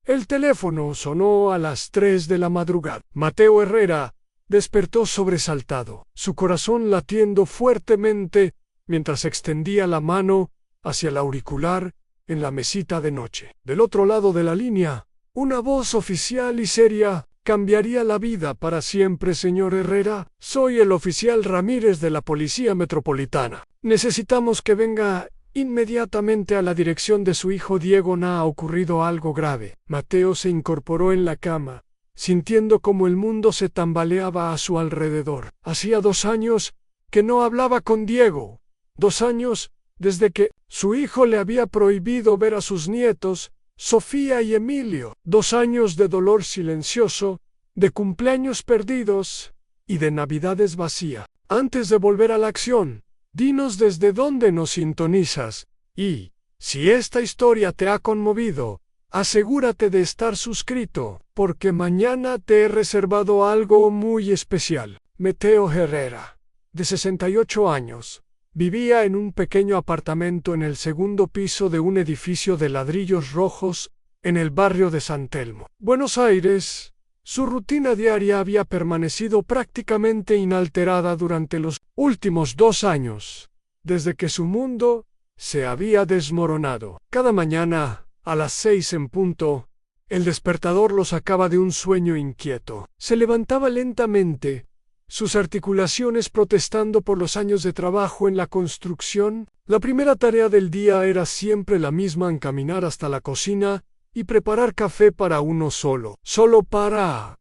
El teléfono sonó a las 3 de la madrugada. Mateo Herrera despertó sobresaltado, su corazón latiendo fuertemente mientras extendía la mano hacia el auricular en la mesita de noche. Del otro lado de la línea, una voz oficial y seria: «Cambiaría la vida para siempre, señor Herrera. Soy el oficial Ramírez de la Policía Metropolitana. Necesitamos que venga inmediatamente a la dirección de su hijo Diego. Ha ocurrido algo grave». Mateo se incorporó en la cama, sintiendo como el mundo se tambaleaba a su alrededor. Hacía 2 años que no hablaba con Diego. 2 años desde que su hijo le había prohibido ver a sus nietos, Sofía y Emilio. 2 años de dolor silencioso, de cumpleaños perdidos y de navidades vacías. Antes de volver a la acción, dinos desde dónde nos sintonizas y, si esta historia te ha conmovido, asegúrate de estar suscrito, porque mañana te he reservado algo muy especial. Mateo Herrera, de 68 años, vivía en un pequeño apartamento en el segundo piso de un edificio de ladrillos rojos en el barrio de San Telmo, Buenos Aires. Su rutina diaria había permanecido prácticamente inalterada durante los últimos 2 años, desde que su mundo se había desmoronado. Cada mañana, a las 6 en punto, el despertador lo sacaba de un sueño inquieto. Se levantaba lentamente, sus articulaciones protestando por los años de trabajo en la construcción. La primera tarea del día era siempre la misma: caminar hasta la cocina y preparar café para uno solo. Solo para...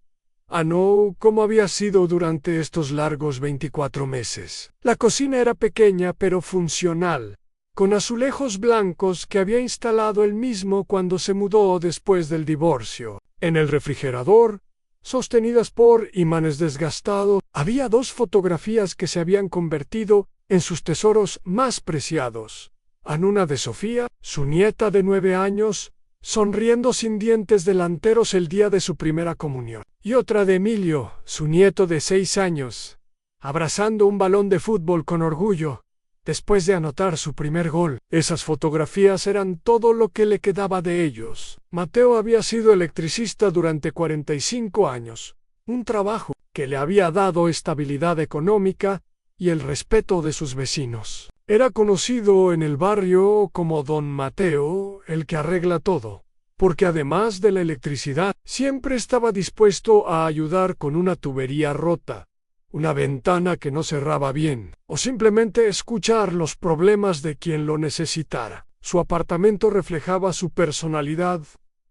no como había sido durante estos largos 24 meses. La cocina era pequeña pero funcional, con azulejos blancos que había instalado él mismo cuando se mudó después del divorcio. En el refrigerador, sostenidas por imanes desgastados, había 2 fotografías que se habían convertido en sus tesoros más preciados. Una de Sofía, su nieta de 9 años, sonriendo sin dientes delanteros el día de su primera comunión, y otra de Emilio, su nieto de 6 años, abrazando un balón de fútbol con orgullo, después de anotar su primer gol. Esas fotografías eran todo lo que le quedaba de ellos. Mateo había sido electricista durante 45 años, un trabajo que le había dado estabilidad económica y el respeto de sus vecinos. Era conocido en el barrio como Don Mateo, el que arregla todo, porque además de la electricidad, siempre estaba dispuesto a ayudar con una tubería rota, una ventana que no cerraba bien, o simplemente escuchar los problemas de quien lo necesitara. Su apartamento reflejaba su personalidad: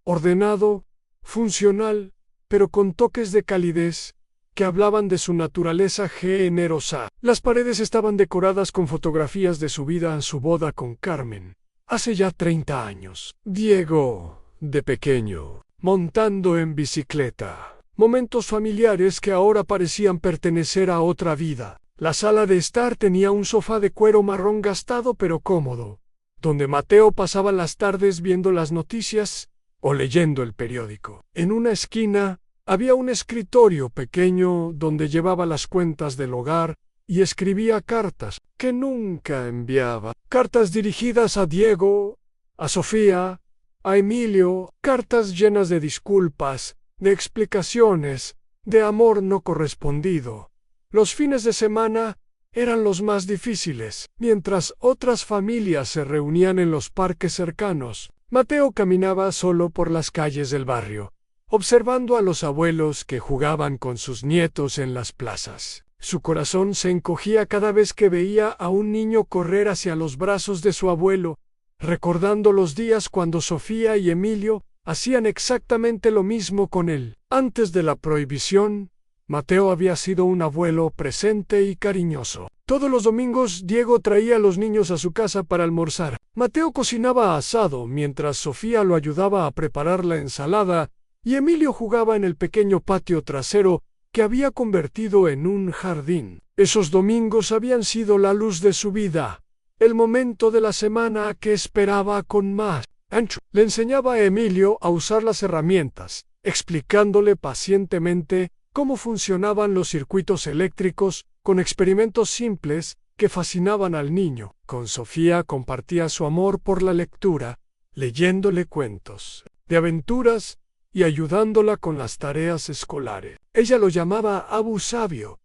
ordenado, funcional, pero con toques de calidez que hablaban de su naturaleza generosa. Las paredes estaban decoradas con fotografías de su vida en su boda con Carmen, hace ya 30 años. Diego, de pequeño, montando en bicicleta. Momentos familiares que ahora parecían pertenecer a otra vida. La sala de estar tenía un sofá de cuero marrón gastado pero cómodo, donde Mateo pasaba las tardes viendo las noticias o leyendo el periódico. En una esquina había un escritorio pequeño donde llevaba las cuentas del hogar y escribía cartas que nunca enviaba. Cartas dirigidas a Diego, a Sofía, a Emilio, cartas llenas de disculpas, de explicaciones, de amor no correspondido. Los fines de semana eran los más difíciles. Mientras otras familias se reunían en los parques cercanos, Mateo caminaba solo por las calles del barrio, observando a los abuelos que jugaban con sus nietos en las plazas. Su corazón se encogía cada vez que veía a un niño correr hacia los brazos de su abuelo, recordando los días cuando Sofía y Emilio hacían exactamente lo mismo con él. Antes de la prohibición, Mateo había sido un abuelo presente y cariñoso. Todos los domingos Diego traía a los niños a su casa para almorzar. Mateo cocinaba asado mientras Sofía lo ayudaba a preparar la ensalada y Emilio jugaba en el pequeño patio trasero que había convertido en un jardín. Esos domingos habían sido la luz de su vida, el momento de la semana que esperaba con más ancho. Le enseñaba a Emilio a usar las herramientas, explicándole pacientemente cómo funcionaban los circuitos eléctricos, con experimentos simples que fascinaban al niño. Con Sofía compartía su amor por la lectura, leyéndole cuentos de aventuras y ayudándola con las tareas escolares. Ella lo llamaba Abu Sabio,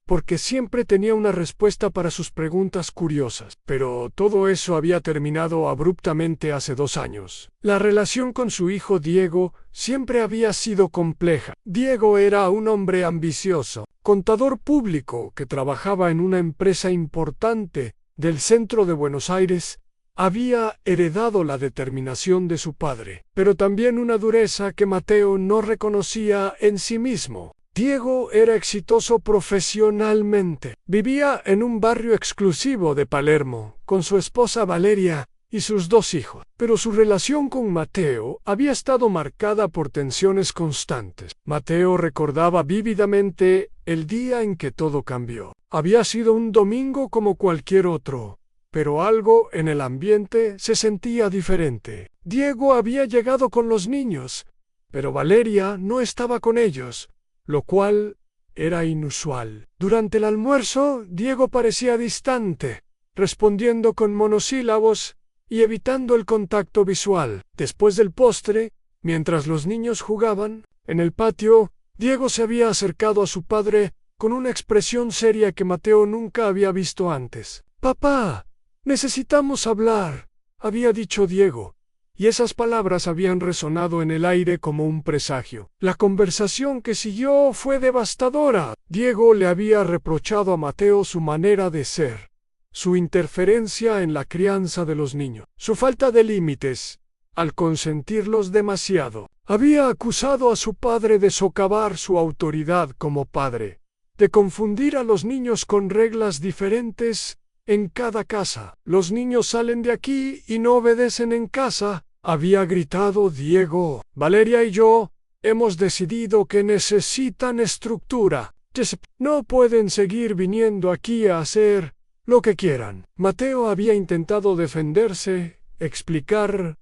porque siempre tenía una respuesta para sus preguntas curiosas. Pero todo eso había terminado abruptamente hace 2 años. La relación con su hijo Diego siempre había sido compleja. Diego era un hombre ambicioso, contador público que trabajaba en una empresa importante del centro de Buenos Aires. Había heredado la determinación de su padre, pero también una dureza que Mateo no reconocía en sí mismo. Diego era exitoso profesionalmente. Vivía en un barrio exclusivo de Palermo, con su esposa Valeria y sus 2 hijos. Pero su relación con Mateo había estado marcada por tensiones constantes. Mateo recordaba vívidamente el día en que todo cambió. Había sido un domingo como cualquier otro, pero algo en el ambiente se sentía diferente. Diego había llegado con los niños, pero Valeria no estaba con ellos, lo cual era inusual. Durante el almuerzo, Diego parecía distante, respondiendo con monosílabos y evitando el contacto visual. Después del postre, mientras los niños jugaban en el patio, Diego se había acercado a su padre con una expresión seria que Mateo nunca había visto antes. «Papá, necesitamos hablar», había dicho Diego, y esas palabras habían resonado en el aire como un presagio. La conversación que siguió fue devastadora. Diego le había reprochado a Mateo su manera de ser, su interferencia en la crianza de los niños, su falta de límites, al consentirlos demasiado. Había acusado a su padre de socavar su autoridad como padre, de confundir a los niños con reglas diferentes en cada casa. «Los niños salen de aquí y no obedecen en casa», había gritado Diego. «Valeria y yo hemos decidido que necesitan estructura. No pueden seguir viniendo aquí a hacer lo que quieran». Mateo había intentado defenderse, explicar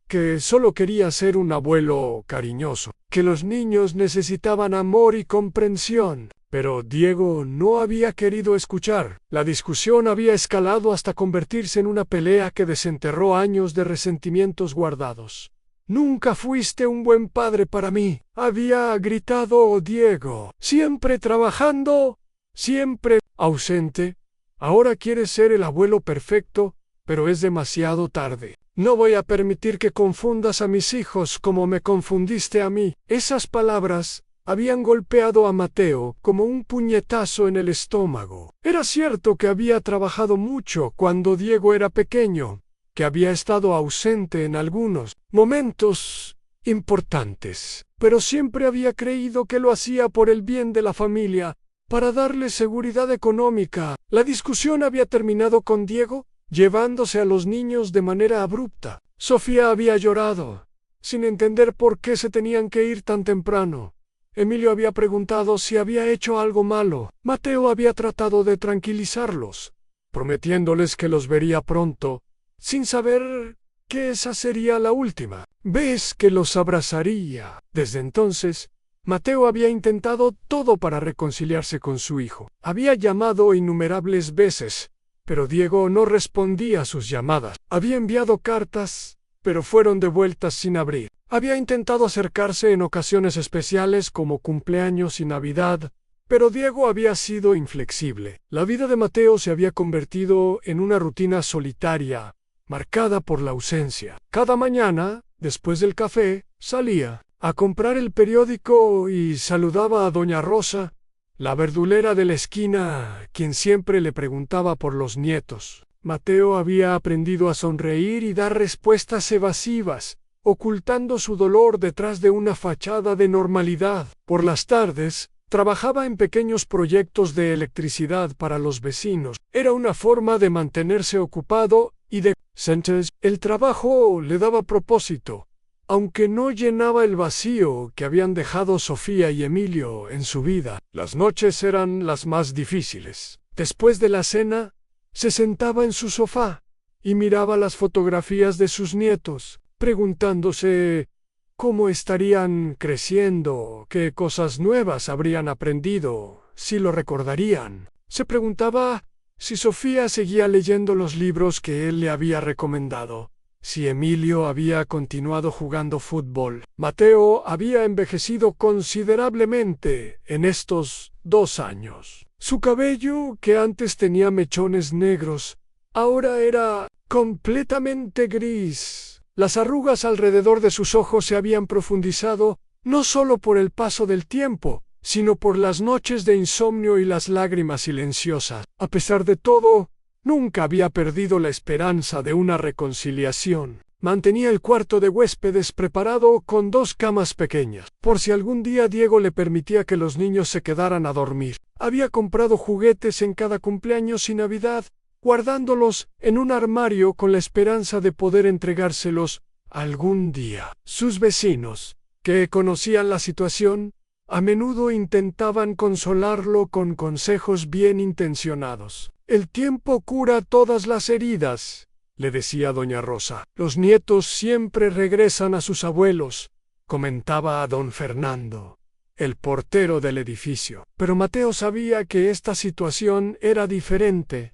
que solo quería ser un abuelo cariñoso, que los niños necesitaban amor y comprensión. Pero Diego no había querido escuchar. La discusión había escalado hasta convertirse en una pelea que desenterró años de resentimientos guardados. «Nunca fuiste un buen padre para mí», había gritado Diego. «Siempre trabajando, siempre ausente. Ahora quieres ser el abuelo perfecto, pero es demasiado tarde. No voy a permitir que confundas a mis hijos como me confundiste a mí». Esas palabras habían golpeado a Mateo como un puñetazo en el estómago. Era cierto que había trabajado mucho cuando Diego era pequeño, que había estado ausente en algunos momentos importantes, pero siempre había creído que lo hacía por el bien de la familia, para darle seguridad económica. La discusión había terminado con Diego llevándose a los niños de manera abrupta. Sofía había llorado, sin entender por qué se tenían que ir tan temprano. Emilio había preguntado si había hecho algo malo. Mateo había tratado de tranquilizarlos, prometiéndoles que los vería pronto, sin saber que esa sería la última vez que los abrazaría. Desde entonces, Mateo había intentado todo para reconciliarse con su hijo. Había llamado innumerables veces, pero Diego no respondía a sus llamadas. Había enviado cartas, pero fueron devueltas sin abrir. Había intentado acercarse en ocasiones especiales como cumpleaños y Navidad, pero Diego había sido inflexible. La vida de Mateo se había convertido en una rutina solitaria, marcada por la ausencia. Cada mañana, después del café, salía a comprar el periódico y saludaba a doña Rosa, la verdulera de la esquina, quien siempre le preguntaba por los nietos. Mateo había aprendido a sonreír y dar respuestas evasivas, ocultando su dolor detrás de una fachada de normalidad. Por las tardes, trabajaba en pequeños proyectos de electricidad para los vecinos. Era una forma de mantenerse ocupado y de sentirse. El trabajo le daba propósito, aunque no llenaba el vacío que habían dejado Sofía y Emilio en su vida. Las noches eran las más difíciles. Después de la cena, se sentaba en su sofá y miraba las fotografías de sus nietos, preguntándose cómo estarían creciendo, qué cosas nuevas habrían aprendido, si lo recordarían. Se preguntaba si Sofía seguía leyendo los libros que él le había recomendado, si Emilio había continuado jugando fútbol. Mateo había envejecido considerablemente en estos 2 años. Su cabello, que antes tenía mechones negros, ahora era completamente gris. Las arrugas alrededor de sus ojos se habían profundizado, no solo por el paso del tiempo, sino por las noches de insomnio y las lágrimas silenciosas. A pesar de todo, nunca había perdido la esperanza de una reconciliación. Mantenía el cuarto de huéspedes preparado con 2 camas pequeñas, por si algún día Diego le permitía que los niños se quedaran a dormir. Había comprado juguetes en cada cumpleaños y Navidad, guardándolos en un armario con la esperanza de poder entregárselos algún día. Sus vecinos, que conocían la situación, a menudo intentaban consolarlo con consejos bien intencionados. «El tiempo cura todas las heridas», le decía doña Rosa. «Los nietos siempre regresan a sus abuelos», comentaba a don Fernando, el portero del edificio. Pero Mateo sabía que esta situación era diferente.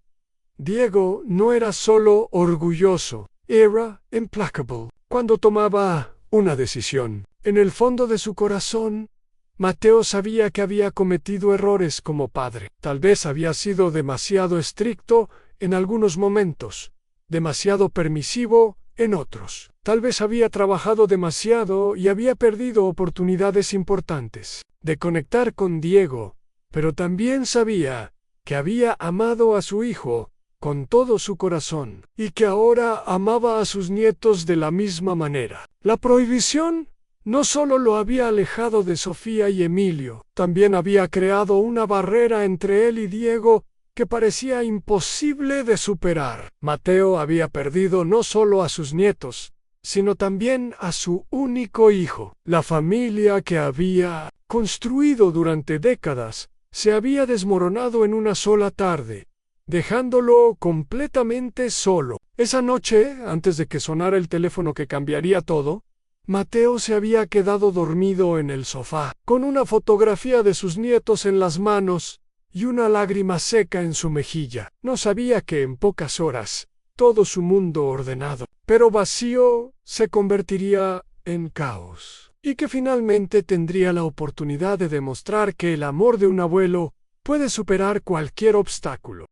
Diego no era solo orgulloso, era implacable. Cuando tomaba una decisión, en el fondo de su corazón, Mateo sabía que había cometido errores como padre. Tal vez había sido demasiado estricto en algunos momentos, demasiado permisivo en otros. Tal vez había trabajado demasiado y había perdido oportunidades importantes de conectar con Diego, pero también sabía que había amado a su hijo con todo su corazón y que ahora amaba a sus nietos de la misma manera. La prohibición no solo lo había alejado de Sofía y Emilio, también había creado una barrera entre él y Diego que parecía imposible de superar. Mateo había perdido no solo a sus nietos, sino también a su único hijo. La familia que había construido durante décadas se había desmoronado en una sola tarde, dejándolo completamente solo. Esa noche, antes de que sonara el teléfono que cambiaría todo, Mateo se había quedado dormido en el sofá, con una fotografía de sus nietos en las manos y una lágrima seca en su mejilla. No sabía que en pocas horas todo su mundo ordenado, pero vacío, se convertiría en caos, y que finalmente tendría la oportunidad de demostrar que el amor de un abuelo puede superar cualquier obstáculo.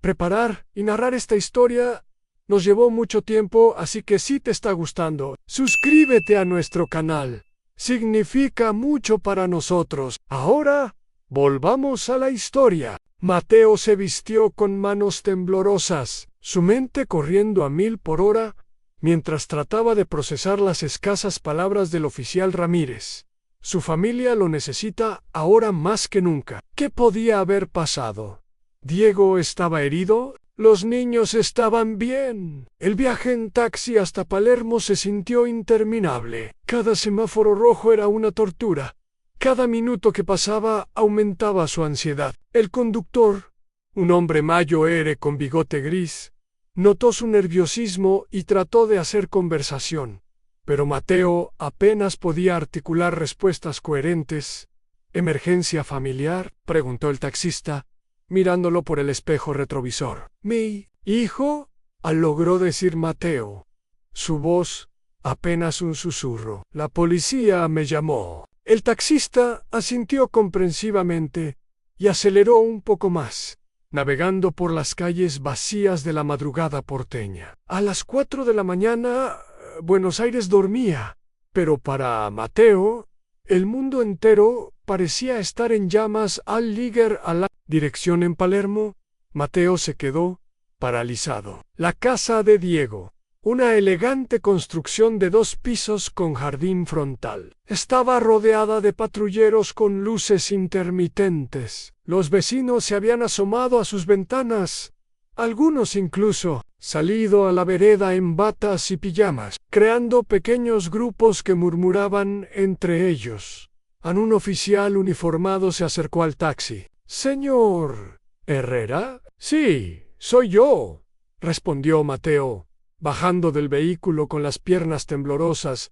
Preparar y narrar esta historia nos llevó mucho tiempo, así que si te está gustando, suscríbete a nuestro canal. Significa mucho para nosotros. Ahora, volvamos a la historia. Mateo se vistió con manos temblorosas, su mente corriendo a 1000 por hora, mientras trataba de procesar las escasas palabras del oficial Ramírez. Su familia lo necesita ahora más que nunca. ¿Qué podía haber pasado? ¿Diego estaba herido? Los niños estaban bien. El viaje en taxi hasta Palermo se sintió interminable. Cada semáforo rojo era una tortura. Cada minuto que pasaba aumentaba su ansiedad. El conductor, un hombre mayor con bigote gris, notó su nerviosismo y trató de hacer conversación. Pero Mateo apenas podía articular respuestas coherentes. ¿Emergencia familiar?, preguntó el taxista, mirándolo por el espejo retrovisor. «Mi hijo», logró decir Mateo, su voz apenas un susurro. «La policía me llamó». El taxista asintió comprensivamente y aceleró un poco más, navegando por las calles vacías de la madrugada porteña. A las 4 de la mañana, Buenos Aires dormía, pero para Mateo, el mundo entero parecía estar en llamas. Al llegar a la dirección en Palermo, Mateo se quedó paralizado. La casa de Diego, una elegante construcción de 2 pisos con jardín frontal, estaba rodeada de patrulleros con luces intermitentes. Los vecinos se habían asomado a sus ventanas, algunos incluso salido a la vereda en batas y pijamas, creando pequeños grupos que murmuraban entre ellos. Un oficial uniformado se acercó al taxi. «¿Señor Herrera?» «Sí, soy yo», respondió Mateo, bajando del vehículo con las piernas temblorosas.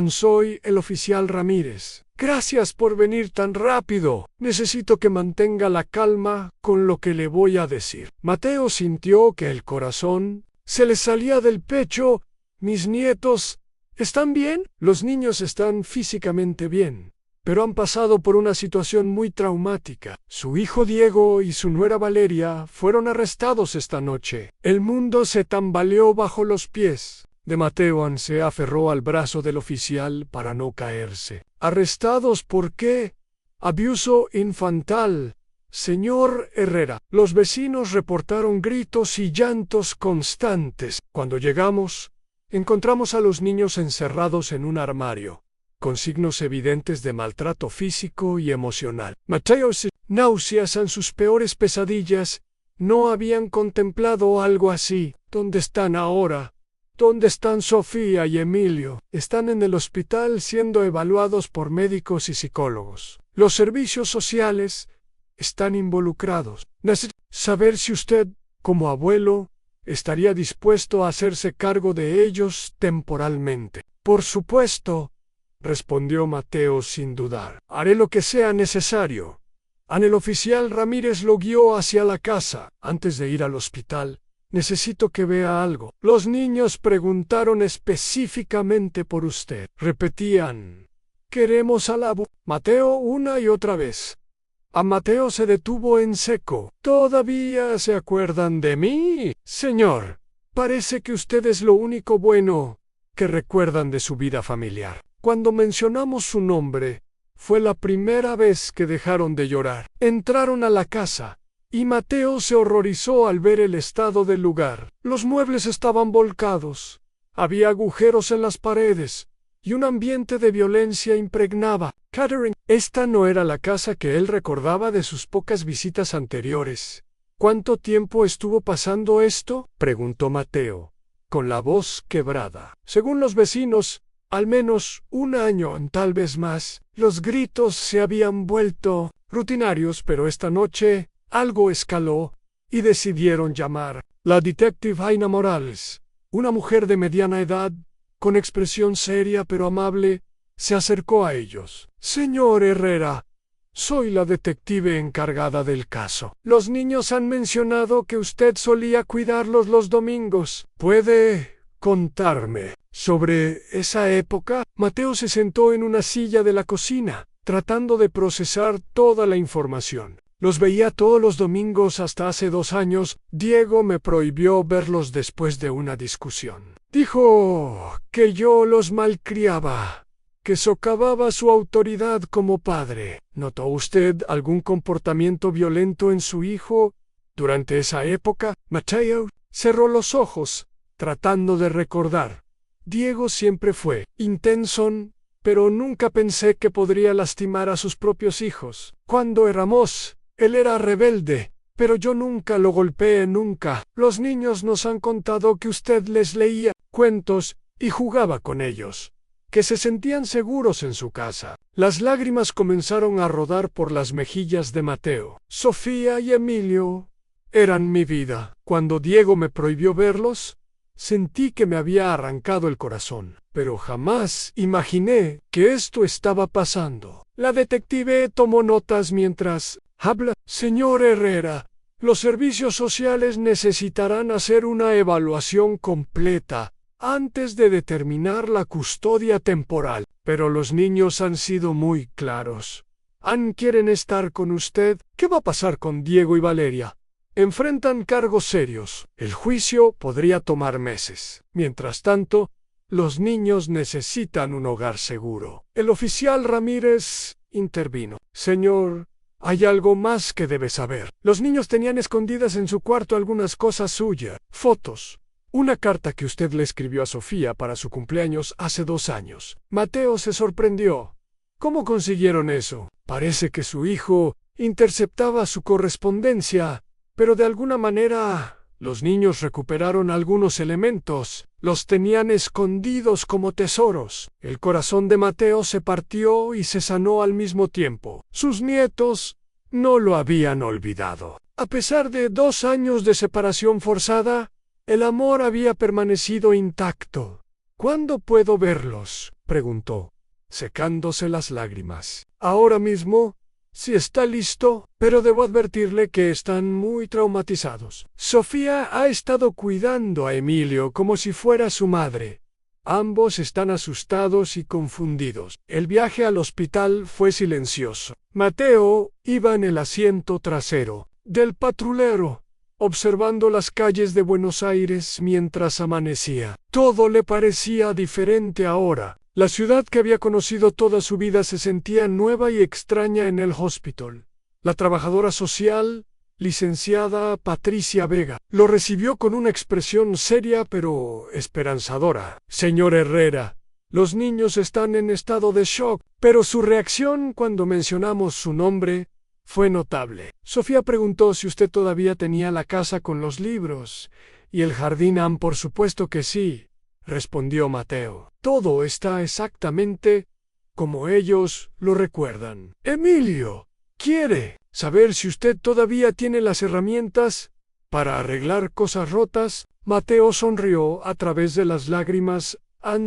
«Soy el oficial Ramírez». «Gracias por venir tan rápido. Necesito que mantenga la calma con lo que le voy a decir». Mateo sintió que el corazón se le salía del pecho ¿Mis nietos están bien? Los niños están físicamente bien, pero han pasado por una situación muy traumática. Su hijo Diego y su nuera Valeria fueron arrestados esta noche. El mundo se tambaleó bajo los pies de Mateo. Se aferró al brazo del oficial para no caerse. ¿Arrestados por qué? Abuso infantil, señor Herrera. Los vecinos reportaron gritos y llantos constantes. Cuando llegamos, encontramos a los niños encerrados en un armario, con signos evidentes de maltrato físico y emocional. Mateos, náuseas en sus peores pesadillas, no habían contemplado algo así. ¿Dónde están ahora? ¿Dónde están Sofía y Emilio? Están en el hospital siendo evaluados por médicos y psicólogos. Los servicios sociales están involucrados. Necesito saber si usted, como abuelo, estaría dispuesto a hacerse cargo de ellos temporalmente. Por supuesto, respondió Mateo sin dudar. Haré lo que sea necesario. El oficial Ramírez lo guió hacia la casa. Antes de ir al hospital, necesito que vea algo. Los niños preguntaron específicamente por usted. Repetían: queremos al abu. Mateo una y otra vez. A Mateo se detuvo en seco. ¿Todavía se acuerdan de mí, señor? Parece que usted es lo único bueno que recuerdan de su vida familiar. Cuando mencionamos su nombre, fue la primera vez que dejaron de llorar. Entraron a la casa, y Mateo se horrorizó al ver el estado del lugar. Los muebles estaban volcados, había agujeros en las paredes, y un ambiente de violencia impregnaba. Catherine, esta no era la casa que él recordaba de sus pocas visitas anteriores. ¿Cuánto tiempo estuvo pasando esto?, preguntó Mateo, con la voz quebrada. Según los vecinos, al menos un año, tal vez más. Los gritos se habían vuelto rutinarios, pero esta noche algo escaló y decidieron llamar. La detective Aina Morales, una mujer de mediana edad, con expresión seria pero amable, se acercó a ellos. Señor Herrera, soy la detective encargada del caso. Los niños han mencionado que usted solía cuidarlos los domingos. ¿Puede contarme sobre esa época? Mateo se sentó en una silla de la cocina, tratando de procesar toda la información. Los veía todos los domingos hasta hace 2 años. Diego me prohibió verlos después de una discusión. Dijo que yo los malcriaba, que socavaba su autoridad como padre. ¿Notó usted algún comportamiento violento en su hijo durante esa época? Mateo cerró los ojos, tratando de recordar. Diego siempre fue intenso, pero nunca pensé que podría lastimar a sus propios hijos. Cuando éramos, él era rebelde, pero yo nunca lo golpeé, nunca. Los niños nos han contado que usted les leía cuentos y jugaba con ellos, que se sentían seguros en su casa. Las lágrimas comenzaron a rodar por las mejillas de Mateo. Sofía y Emilio eran mi vida. Cuando Diego me prohibió verlos, sentí que me había arrancado el corazón, pero jamás imaginé que esto estaba pasando. La detective tomó notas mientras habla. Señor Herrera, los servicios sociales necesitarán hacer una evaluación completa antes de determinar la custodia temporal, pero los niños han sido muy claros. ¿Quieren estar con usted? ¿Qué va a pasar con Diego y Valeria? Enfrentan cargos serios. El juicio podría tomar meses. Mientras tanto, los niños necesitan un hogar seguro. El oficial Ramírez intervino. Señor, hay algo más que debe saber. Los niños tenían escondidas en su cuarto algunas cosas suyas. Fotos. Una carta que usted le escribió a Sofía para su cumpleaños hace 2 años. Mateo se sorprendió. ¿Cómo consiguieron eso? Parece que su hijo interceptaba su correspondencia, pero de alguna manera los niños recuperaron algunos elementos. Los tenían escondidos como tesoros. El corazón de Mateo se partió y se sanó al mismo tiempo. Sus nietos no lo habían olvidado. A pesar de 2 años de separación forzada, el amor había permanecido intacto. ¿Cuándo puedo verlos?, preguntó, secándose las lágrimas. Ahora mismo, si está listo, pero debo advertirle que están muy traumatizados. Sofía ha estado cuidando a Emilio como si fuera su madre. Ambos están asustados y confundidos. El viaje al hospital fue silencioso. Mateo iba en el asiento trasero del patrulero, observando las calles de Buenos Aires mientras amanecía. Todo le parecía diferente ahora. La ciudad que había conocido toda su vida se sentía nueva y extraña en el hospital. La trabajadora social, licenciada Patricia Vega, lo recibió con una expresión seria pero esperanzadora. Señor Herrera, los niños están en estado de shock, pero su reacción cuando mencionamos su nombre fue notable. Sofía preguntó si usted todavía tenía la casa con los libros y el jardín. Por supuesto que sí, respondió Mateo. Todo está exactamente como ellos lo recuerdan. Emilio quiere saber si usted todavía tiene las herramientas para arreglar cosas rotas. Mateo sonrió a través de las lágrimas.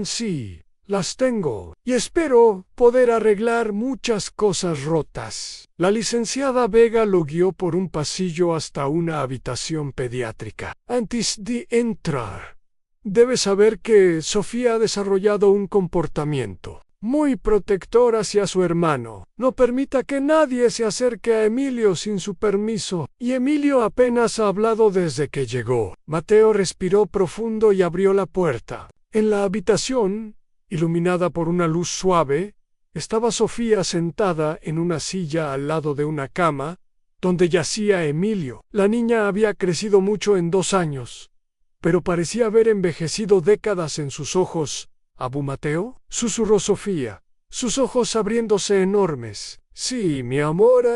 Sí, las tengo, y espero poder arreglar muchas cosas rotas. La licenciada Vega lo guió por un pasillo hasta una habitación pediátrica. Antes de entrar, debe saber que Sofía ha desarrollado un comportamiento muy protector hacia su hermano. No permita que nadie se acerque a Emilio sin su permiso, y Emilio apenas ha hablado desde que llegó. Mateo respiró profundo y abrió la puerta. En la habitación, iluminada por una luz suave, estaba Sofía sentada en una silla al lado de una cama, donde yacía Emilio. La niña había crecido mucho en 2 años, pero parecía haber envejecido décadas en sus ojos. ¿Abu Mateo?, susurró Sofía, sus ojos abriéndose enormes. Sí, mi amor,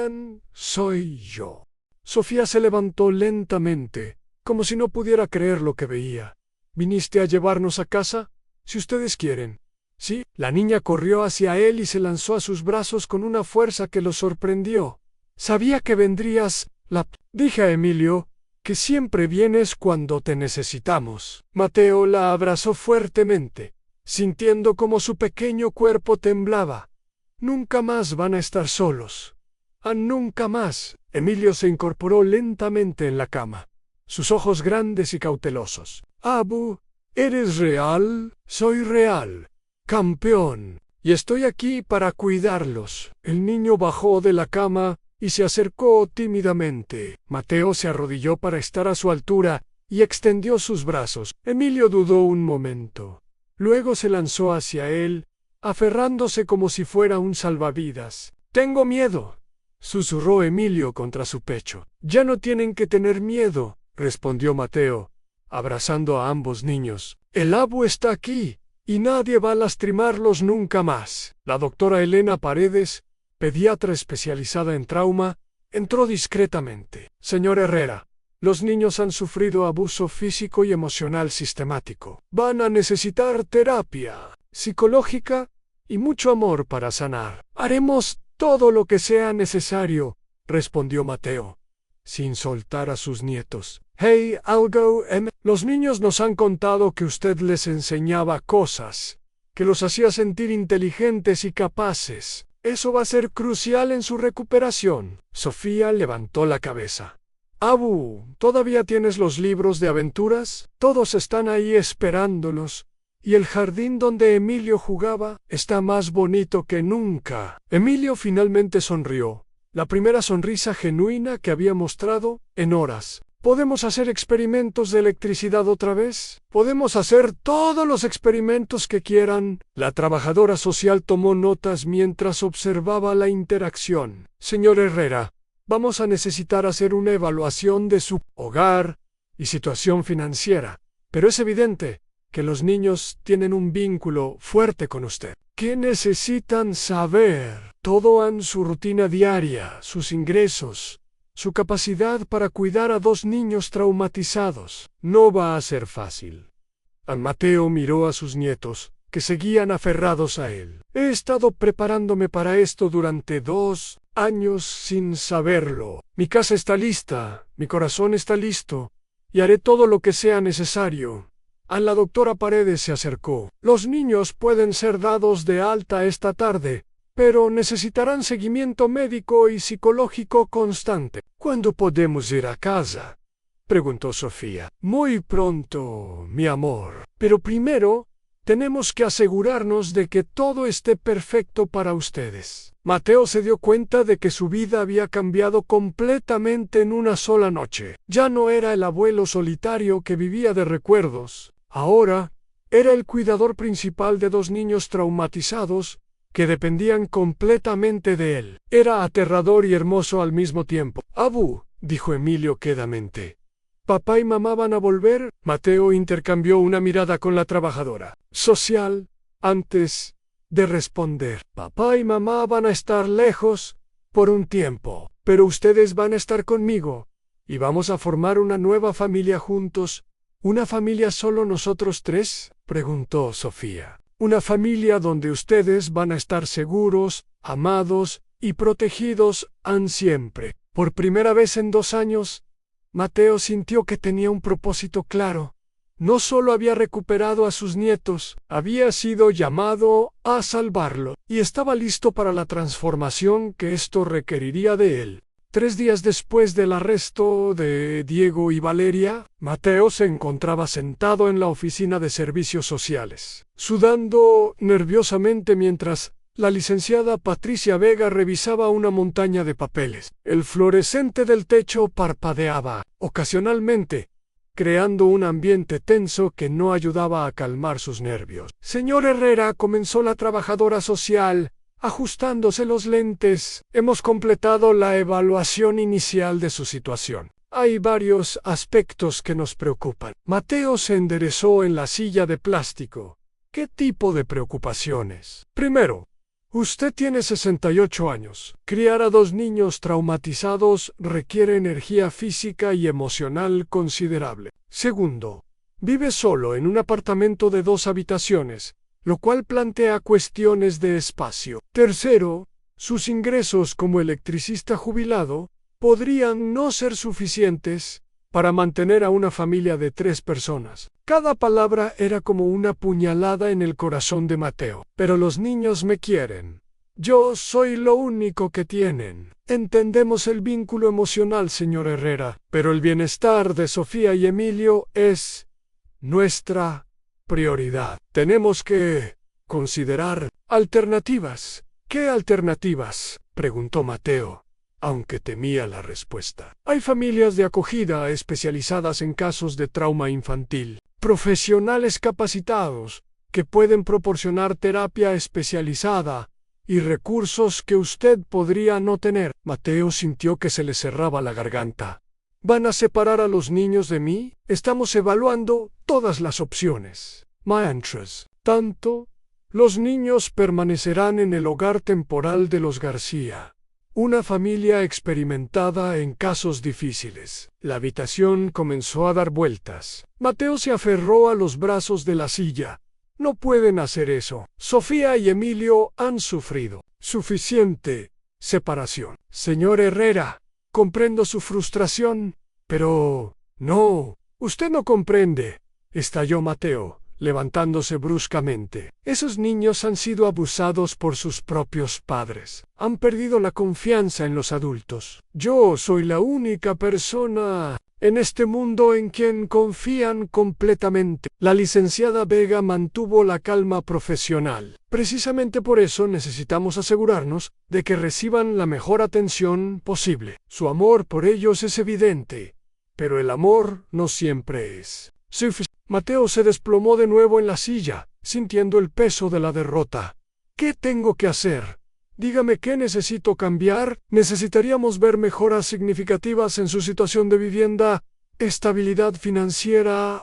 soy yo. Sofía se levantó lentamente, como si no pudiera creer lo que veía. ¿Viniste a llevarnos a casa? Si ustedes quieren. Sí. La niña corrió hacia él y se lanzó a sus brazos con una fuerza que lo sorprendió. Sabía que vendrías. Dije a Emilio que siempre vienes cuando te necesitamos. Mateo la abrazó fuertemente, sintiendo como su pequeño cuerpo temblaba. Nunca más van a estar solos. Nunca más. Emilio se incorporó lentamente en la cama, sus ojos grandes y cautelosos. Abu, ¿eres real? Soy real, campeón, y estoy aquí para cuidarlos. El niño bajó de la cama y se acercó tímidamente. Mateo se arrodilló para estar a su altura y extendió sus brazos. Emilio dudó un momento. Luego se lanzó hacia él, aferrándose como si fuera un salvavidas. «Tengo miedo», susurró Emilio contra su pecho. «Ya no tienen que tener miedo», respondió Mateo, abrazando a ambos niños. «El Abu está aquí, y nadie va a lastimarlos nunca más». La doctora Elena Paredes, pediatra especializada en trauma, entró discretamente. «Señor Herrera, los niños han sufrido abuso físico y emocional sistemático. Van a necesitar terapia psicológica y mucho amor para sanar». «Haremos todo lo que sea necesario», respondió Mateo, sin soltar a sus nietos. «Hey, algo, los niños nos han contado que usted les enseñaba cosas, que los hacía sentir inteligentes y capaces. Eso va a ser crucial en su recuperación». Sofía levantó la cabeza. «Abu, ¿todavía tienes los libros de aventuras? Todos están ahí esperándolos. Y el jardín donde Emilio jugaba está más bonito que nunca». Emilio finalmente sonrió, la primera sonrisa genuina que había mostrado en horas. «¿Podemos hacer experimentos de electricidad otra vez? Podemos hacer todos los experimentos que quieran». La trabajadora social tomó notas mientras observaba la interacción. «Señor Herrera, vamos a necesitar hacer una evaluación de su hogar y situación financiera, pero es evidente que los niños tienen un vínculo fuerte con usted. ¿Qué necesitan saber? Todo en su rutina diaria, sus ingresos, su capacidad para cuidar a 2 niños traumatizados. No va a ser fácil». Mateo miró a sus nietos, que seguían aferrados a él. «He estado preparándome para esto durante 2 años sin saberlo. Mi casa está lista, mi corazón está listo, y haré todo lo que sea necesario». La doctora Paredes se acercó. «Los niños pueden ser dados de alta esta tarde, pero necesitarán seguimiento médico y psicológico constante». «¿Cuándo podemos ir a casa?», preguntó Sofía. «Muy pronto, mi amor. Pero primero Tenemos que asegurarnos de que todo esté perfecto para ustedes. Mateo se dio cuenta de que su vida había cambiado completamente en una sola noche. Ya no era el abuelo solitario que vivía de recuerdos. Ahora era el cuidador principal de dos niños traumatizados que dependían completamente de él. Era aterrador y hermoso al mismo tiempo. «Abu», dijo Emilio quedamente. «¿Papá y mamá van a volver?» Mateo intercambió una mirada con la trabajadora social antes de responder. «Papá y mamá van a estar lejos por un tiempo, pero ustedes van a estar conmigo y vamos a formar una nueva familia juntos». «¿Una familia solo nosotros tres?», preguntó Sofía. «Una familia donde ustedes van a estar seguros, amados y protegidos siempre». Por primera vez en 2 años, Mateo sintió que tenía un propósito claro. No solo había recuperado a sus nietos, había sido llamado a salvarlo, y estaba listo para la transformación que esto requeriría de él. 3 días después del arresto de Diego y Valeria, Mateo se encontraba sentado en la oficina de servicios sociales, sudando nerviosamente mientras la licenciada Patricia Vega revisaba una montaña de papeles. El fluorescente del techo parpadeaba ocasionalmente, creando un ambiente tenso que no ayudaba a calmar sus nervios. «Señor Herrera», comenzó la trabajadora social, ajustándose los lentes, «hemos completado la evaluación inicial de su situación. Hay varios aspectos que nos preocupan». Mateo se enderezó en la silla de plástico. «¿Qué tipo de preocupaciones?» «Primero, usted tiene 68 años. Criar a 2 niños traumatizados requiere energía física y emocional considerable. Segundo, vive solo en un apartamento de 2 habitaciones, lo cual plantea cuestiones de espacio. Tercero, sus ingresos como electricista jubilado podrían no ser suficientes para mantener a una familia de 3 personas». Cada palabra era como una puñalada en el corazón de Mateo. «Pero los niños me quieren. Yo soy lo único que tienen». «Entendemos el vínculo emocional, señor Herrera, pero el bienestar de Sofía y Emilio es nuestra prioridad. Tenemos que considerar alternativas». «¿Qué alternativas?», preguntó Mateo, aunque temía la respuesta. «Hay familias de acogida especializadas en casos de trauma infantil, profesionales capacitados que pueden proporcionar terapia especializada y recursos que usted podría no tener». Mateo sintió que se le cerraba la garganta. «¿Van a separar a los niños de mí? Estamos evaluando todas las opciones. Mientras tanto, los niños permanecerán en el hogar temporal de los García, una familia experimentada en casos difíciles». La habitación comenzó a dar vueltas. Mateo se aferró a los brazos de la silla. «No pueden hacer eso. Sofía y Emilio han sufrido suficiente separación». «Señor Herrera, comprendo su frustración, pero no, usted no comprende», estalló Mateo, levantándose bruscamente. «Esos niños han sido abusados por sus propios padres. Han perdido la confianza en los adultos. Yo soy la única persona en este mundo en quien confían completamente». La licenciada Vega mantuvo la calma profesional. «Precisamente por eso necesitamos asegurarnos de que reciban la mejor atención posible. Su amor por ellos es evidente, pero el amor no siempre es suficiente». Mateo se desplomó de nuevo en la silla, sintiendo el peso de la derrota. «¿Qué tengo que hacer? Dígame qué necesito cambiar». «Necesitaríamos ver mejoras significativas en su situación de vivienda, estabilidad financiera,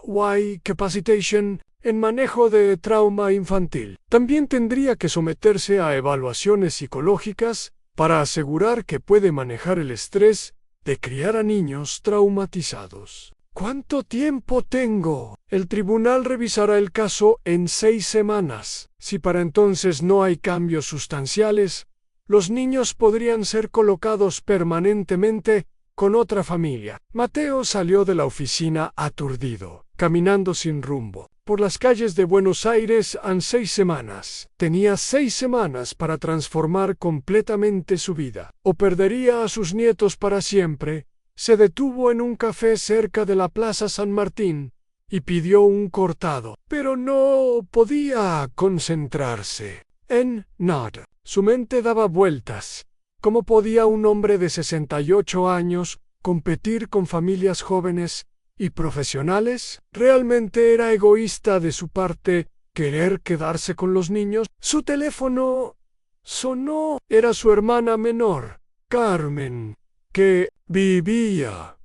capacitation, en manejo de trauma infantil. También tendría que someterse a evaluaciones psicológicas para asegurar que puede manejar el estrés de criar a niños traumatizados». «¿Cuánto tiempo tengo?» «El tribunal revisará el caso en 6 semanas. Si para entonces no hay cambios sustanciales, los niños podrían ser colocados permanentemente con otra familia». Mateo salió de la oficina aturdido, caminando sin rumbo por las calles de Buenos Aires en 6 semanas. Tenía 6 semanas para transformar completamente su vida, o perdería a sus nietos para siempre. Se detuvo en un café cerca de la Plaza San Martín, y pidió un cortado, pero no podía concentrarse en nada. Su mente daba vueltas. ¿Cómo podía un hombre de 68 años competir con familias jóvenes y profesionales? Realmente era egoísta de su parte querer quedarse con los niños. Su teléfono sonó. Era su hermana menor, Carmen, que vivía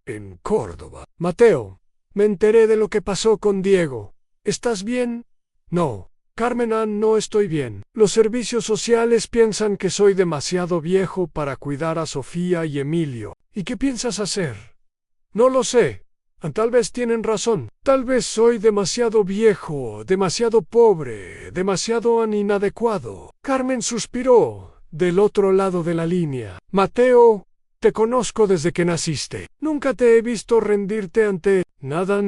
en Córdoba. Mateo, me enteré de lo que pasó con Diego. ¿Estás bien? No, Carmen, no estoy bien. Los servicios sociales piensan que soy demasiado viejo para cuidar a Sofía y Emilio. ¿Y qué piensas hacer? No lo sé. Tal vez tienen razón. Tal vez soy demasiado viejo, demasiado pobre, demasiado inadecuado. Carmen suspiró del otro lado de la línea. Mateo, te conozco desde que naciste. Nunca te he visto rendirte ante nada.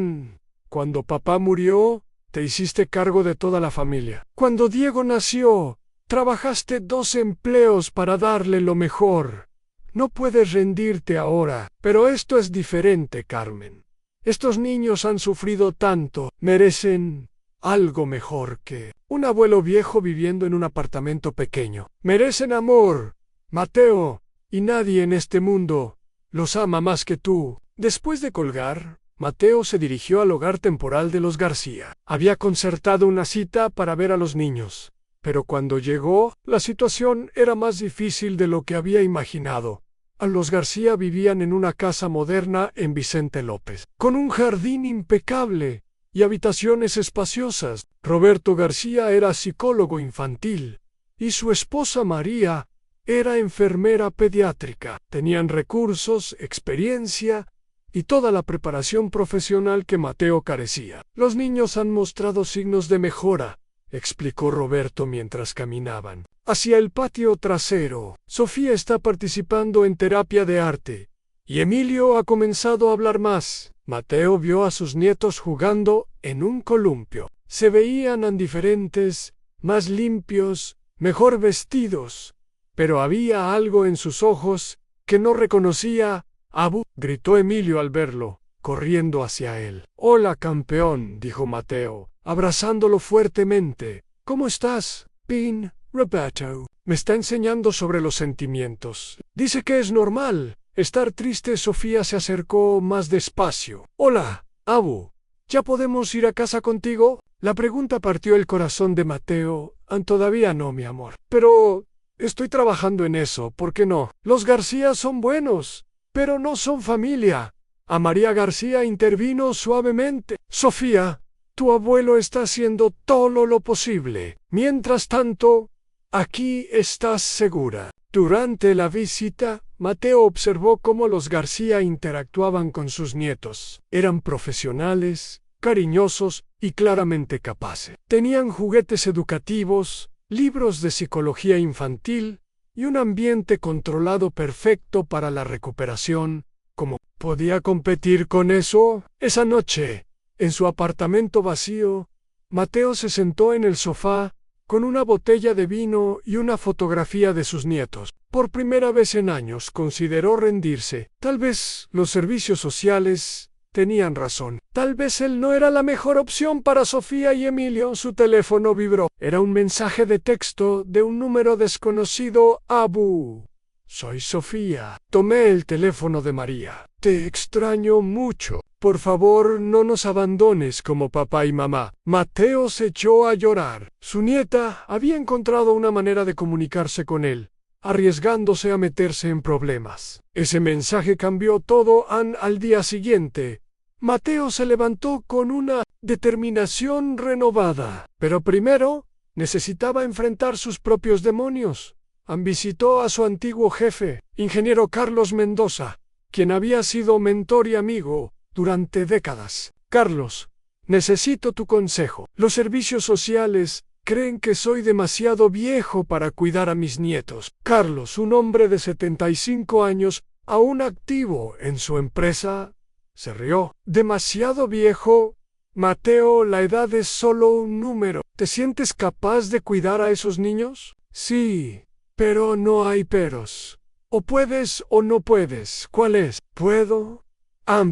Cuando papá murió, te hiciste cargo de toda la familia. Cuando Diego nació, trabajaste 2 empleos para darle lo mejor. No puedes rendirte ahora, pero esto es diferente, Carmen. Estos niños han sufrido tanto, merecen algo mejor que un abuelo viejo viviendo en un apartamento pequeño. Merecen amor, Mateo, y nadie en este mundo los ama más que tú. Después de colgar, Mateo se dirigió al hogar temporal de los García. Había concertado una cita para ver a los niños, pero cuando llegó, la situación era más difícil de lo que había imaginado. Los García vivían en una casa moderna en Vicente López, con un jardín impecable y habitaciones espaciosas. Roberto García era psicólogo infantil y su esposa María era enfermera pediátrica. Tenían recursos, experiencia y toda la preparación profesional que Mateo carecía. Los niños han mostrado signos de mejora, explicó Roberto mientras caminaban hacia el patio trasero. Sofía está participando en terapia de arte y Emilio ha comenzado a hablar más. Mateo vio a sus nietos jugando en un columpio. Se veían diferentes, más limpios, mejor vestidos, pero había algo en sus ojos que no reconocía. «Abu», gritó Emilio al verlo, corriendo hacia él. «Hola, campeón», dijo Mateo, abrazándolo fuertemente. «¿Cómo estás, Pin?» «Roberto me está enseñando sobre los sentimientos. Dice que es normal estar triste». Sofía se acercó más despacio. «Hola, Abu, ¿ya podemos ir a casa contigo?» La pregunta partió el corazón de Mateo. «Todavía no, mi amor. Pero estoy trabajando en eso, ¿por qué no? Los García son buenos, pero no son familia». A María García intervino suavemente. «Sofía, tu abuelo está haciendo todo lo posible. Mientras tanto, aquí estás segura». Durante la visita, Mateo observó cómo los García interactuaban con sus nietos. Eran profesionales, cariñosos y claramente capaces. Tenían juguetes educativos, libros de psicología infantil y un ambiente controlado perfecto para la recuperación. ¿Cómo podía competir con eso? Esa noche, en su apartamento vacío, Mateo se sentó en el sofá con una botella de vino y una fotografía de sus nietos. Por primera vez en años consideró rendirse. Tal vez los servicios sociales tenían razón. Tal vez él no era la mejor opción para Sofía y Emilio. Su teléfono vibró. Era un mensaje de texto de un número desconocido. «Abu, soy Sofía». Tomé el teléfono de María. «Te extraño mucho. Por favor, no nos abandones como papá y mamá». Mateo se echó a llorar. Su nieta había encontrado una manera de comunicarse con él, arriesgándose a meterse en problemas. Ese mensaje cambió todo. Al día siguiente, Mateo se levantó con una determinación renovada. Pero primero, necesitaba enfrentar sus propios demonios. Visitó a su antiguo jefe, ingeniero Carlos Mendoza, quien había sido mentor y amigo durante décadas. «Carlos, necesito tu consejo. Los servicios sociales creen que soy demasiado viejo para cuidar a mis nietos». Carlos, un hombre de 75 años, aún activo en su empresa, se rió. «¿Demasiado viejo? Mateo, la edad es solo un número. ¿Te sientes capaz de cuidar a esos niños?» «Sí, pero no hay peros. O puedes o no puedes. ¿Cuál es?» «Puedo.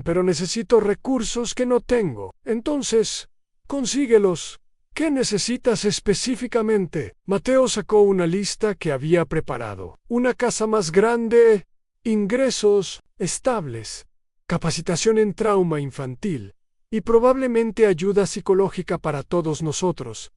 Pero necesito recursos que no tengo. Entonces, consíguelos. ¿Qué necesitas específicamente? Mateo sacó una lista que había preparado. Una casa más grande, ingresos estables, capacitación en trauma infantil y probablemente ayuda psicológica para todos nosotros.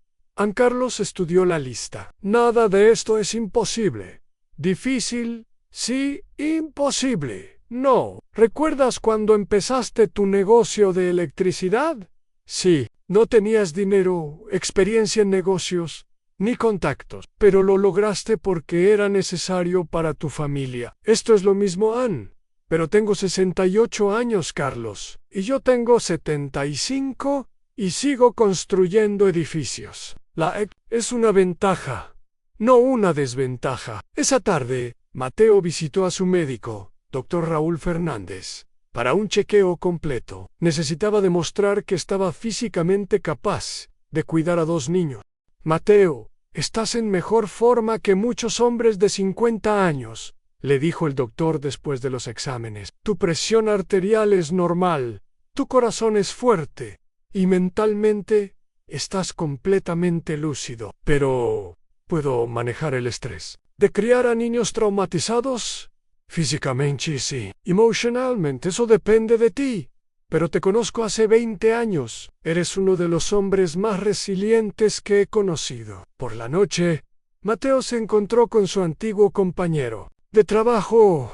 Carlos estudió la lista. Nada de esto es imposible. Difícil, sí, imposible. No. ¿Recuerdas cuando empezaste tu negocio de electricidad? Sí. No tenías dinero, experiencia en negocios, ni contactos, pero lo lograste porque era necesario para tu familia. Esto es lo mismo, Ann. Pero tengo 68 años, Carlos, y yo tengo 75 y sigo construyendo edificios. Es una ventaja, no una desventaja. Esa tarde, Mateo visitó a su médico, Dr. Raúl Fernández. Para un chequeo completo, necesitaba demostrar que estaba físicamente capaz de cuidar a 2 niños. Mateo, estás en mejor forma que muchos hombres de 50 años, le dijo el doctor después de los exámenes. Tu presión arterial es normal, tu corazón es fuerte, y mentalmente estás completamente lúcido. Pero, ¿puedo manejar el estrés de criar a niños traumatizados? Físicamente sí. Emocionalmente eso depende de ti. Pero te conozco hace 20 años. Eres uno de los hombres más resilientes que he conocido. Por la noche, Mateo se encontró con su antiguo compañero de trabajo,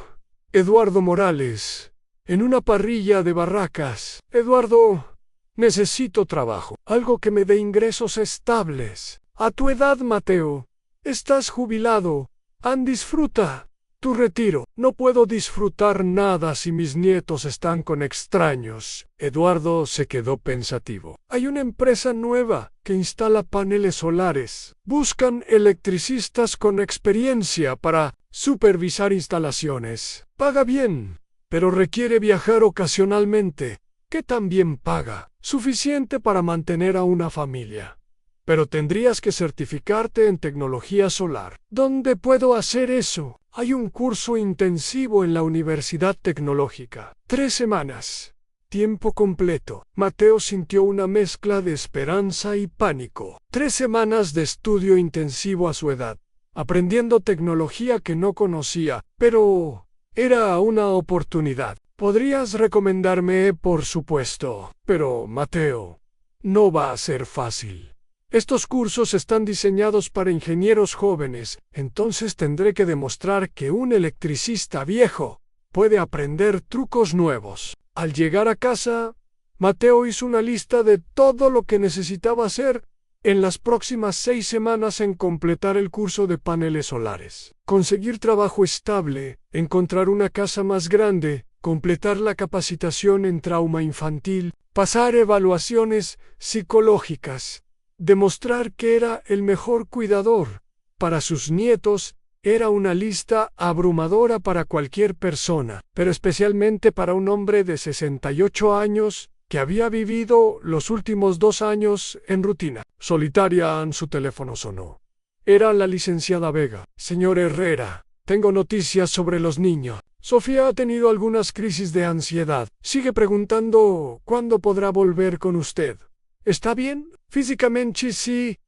Eduardo Morales, en una parrilla de barracas. Eduardo, necesito trabajo. Algo que me dé ingresos estables. A tu edad, Mateo, estás jubilado. Disfruta tu retiro. No puedo disfrutar nada si mis nietos están con extraños. Eduardo se quedó pensativo. Hay una empresa nueva que instala paneles solares. Buscan electricistas con experiencia para supervisar instalaciones. Paga bien, pero requiere viajar ocasionalmente. ¿Qué también paga? Suficiente para mantener a una familia. Pero tendrías que certificarte en tecnología solar. ¿Dónde puedo hacer eso? Hay un curso intensivo en la Universidad Tecnológica. 3 semanas. Tiempo completo. Mateo sintió una mezcla de esperanza y pánico. 3 semanas de estudio intensivo a su edad, aprendiendo tecnología que no conocía, pero era una oportunidad. Podrías recomendarme, por supuesto, pero Mateo, no va a ser fácil. Estos cursos están diseñados para ingenieros jóvenes, entonces tendré que demostrar que un electricista viejo puede aprender trucos nuevos. Al llegar a casa, Mateo hizo una lista de todo lo que necesitaba hacer en las próximas 6 semanas en completar el curso de paneles solares. Conseguir trabajo estable, encontrar una casa más grande, completar la capacitación en trauma infantil, pasar evaluaciones psicológicas, demostrar que era el mejor cuidador para sus nietos. Era una lista abrumadora para cualquier persona, pero especialmente para un hombre de 68 años que había vivido los últimos 2 años en rutina solitaria. Su teléfono sonó. Era la licenciada Vega. Señor Herrera, tengo noticias sobre los niños. Sofía ha tenido algunas crisis de ansiedad. Sigue preguntando cuándo podrá volver con usted. ¿Está bien? Físicamente sí,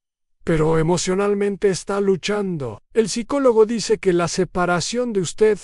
pero emocionalmente está luchando. El psicólogo dice que la separación de usted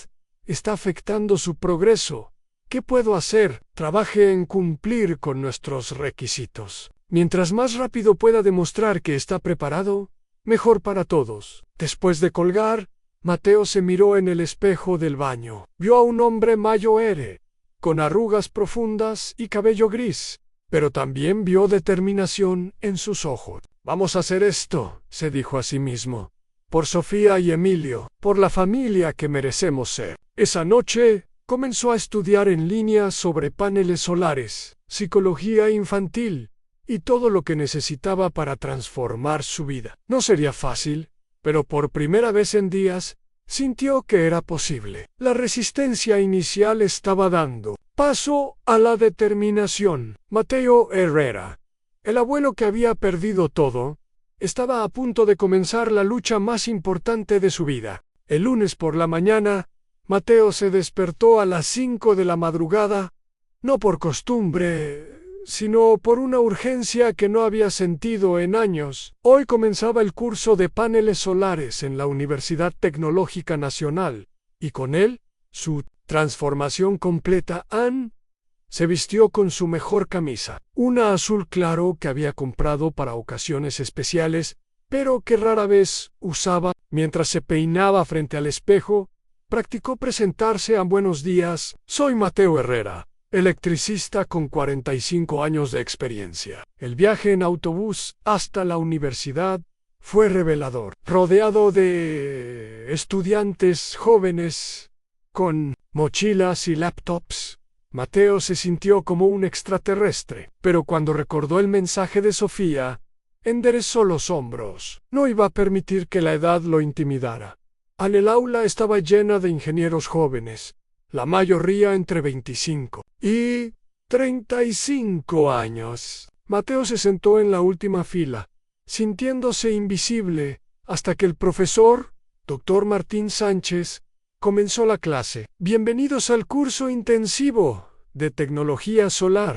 está afectando su progreso. ¿Qué puedo hacer? Trabaje en cumplir con nuestros requisitos. Mientras más rápido pueda demostrar que está preparado, mejor para todos. Después de colgar, Mateo se miró en el espejo del baño. Vio a un hombre mayor, con arrugas profundas y cabello gris, pero también vio determinación en sus ojos. Vamos a hacer esto, se dijo a sí mismo. Por Sofía y Emilio, por la familia que merecemos ser. Esa noche, comenzó a estudiar en línea sobre paneles solares, psicología infantil y todo lo que necesitaba para transformar su vida. No sería fácil, pero por primera vez en días, sintió que era posible. La resistencia inicial estaba dando paso a la determinación. Mateo Herrera, el abuelo que había perdido todo, estaba a punto de comenzar la lucha más importante de su vida. El lunes por la mañana, Mateo se despertó a las 5 de la madrugada no por costumbre, sino por una urgencia que no había sentido en años. Hoy comenzaba el curso de paneles solares en la Universidad Tecnológica Nacional, y con él, su transformación completa. Anne se vistió con su mejor camisa, una azul claro que había comprado para ocasiones especiales, pero que rara vez usaba. Mientras se peinaba frente al espejo, practicó presentarse a Buenos días. Soy Mateo Herrera, electricista con 45 años de experiencia. El viaje en autobús hasta la universidad fue revelador. Rodeado de estudiantes jóvenes con mochilas y laptops, Mateo se sintió como un extraterrestre, pero cuando recordó el mensaje de Sofía, enderezó los hombros. No iba a permitir que la edad lo intimidara. El aula estaba llena de ingenieros jóvenes, la mayoría entre 25 y 35 años. Mateo se sentó en la última fila, sintiéndose invisible, hasta que el profesor, Dr. Martín Sánchez, comenzó la clase. Bienvenidos al curso intensivo de tecnología solar,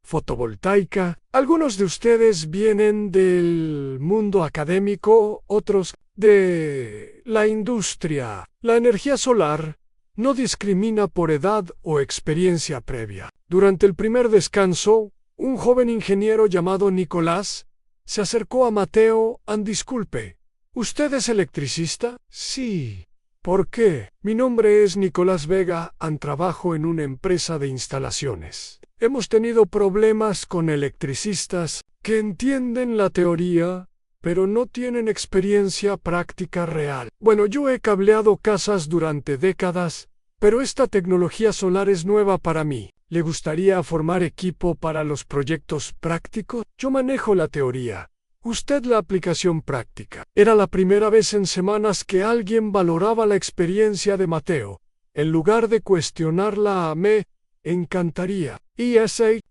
fotovoltaica. Algunos de ustedes vienen del mundo académico, otros de la industria. La energía solar no discrimina por edad o experiencia previa. Durante el primer descanso, un joven ingeniero llamado Nicolás se acercó a Mateo. Disculpe, ¿usted es electricista? Sí. ¿Por qué? Mi nombre es Nicolás Vega, trabajo en una empresa de instalaciones. Hemos tenido problemas con electricistas que entienden la teoría, pero no tienen experiencia práctica real. Bueno, yo he cableado casas durante décadas, pero esta tecnología solar es nueva para mí. ¿Le gustaría formar equipo para los proyectos prácticos? Yo manejo la teoría, usted la aplicación práctica. Era la primera vez en semanas que alguien valoraba la experiencia de Mateo. En lugar de cuestionarla, me encantaría.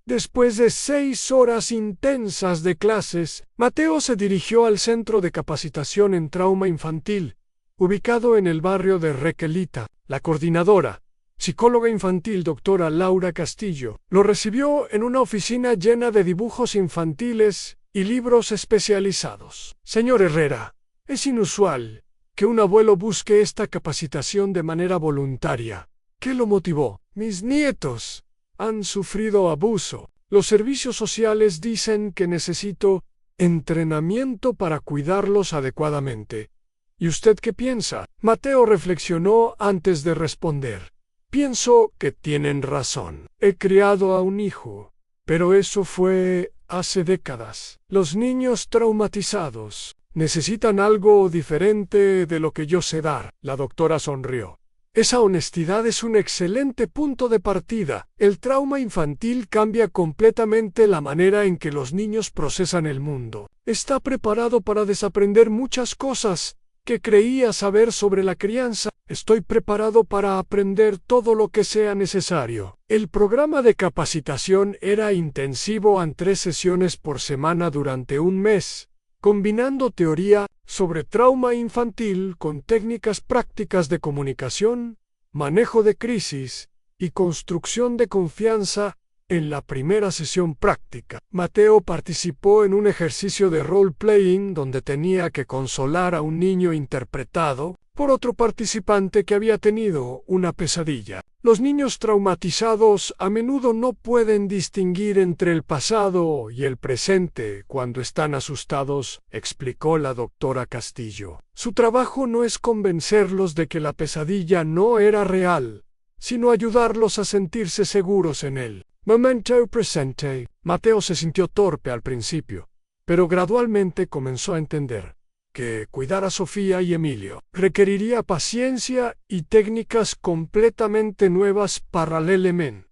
Después de 6 horas intensas de clases, Mateo se dirigió al Centro de Capacitación en Trauma Infantil, ubicado en el barrio de Requelita. La coordinadora, psicóloga infantil doctora Laura Castillo, lo recibió en una oficina llena de dibujos infantiles y libros especializados. Señor Herrera, es inusual que un abuelo busque esta capacitación de manera voluntaria. ¿Qué lo motivó? Mis nietos han sufrido abuso. Los servicios sociales dicen que necesito entrenamiento para cuidarlos adecuadamente. ¿Y usted qué piensa? Mateo reflexionó antes de responder. Pienso que tienen razón. He criado a un hijo, pero eso fue hace décadas. Los niños traumatizados necesitan algo diferente de lo que yo sé dar. La doctora sonrió. Esa honestidad es un excelente punto de partida. El trauma infantil cambia completamente la manera en que los niños procesan el mundo. Está preparado para desaprender muchas cosas que creía saber sobre la crianza. Estoy preparado para aprender todo lo que sea necesario. El programa de capacitación era intensivo en 3 sesiones por semana durante un mes, combinando teoría sobre trauma infantil con técnicas prácticas de comunicación, manejo de crisis y construcción de confianza. En la primera sesión práctica, Mateo participó en un ejercicio de role-playing donde tenía que consolar a un niño interpretado por otro participante que había tenido una pesadilla. Los niños traumatizados a menudo no pueden distinguir entre el pasado y el presente cuando están asustados, explicó la doctora Castillo. Su trabajo no es convencerlos de que la pesadilla no era real, sino ayudarlos a sentirse seguros en él. Momento presente. Mateo se sintió torpe al principio, pero gradualmente comenzó a entender que cuidar a Sofía y Emilio requeriría paciencia y técnicas completamente nuevas paralelamente.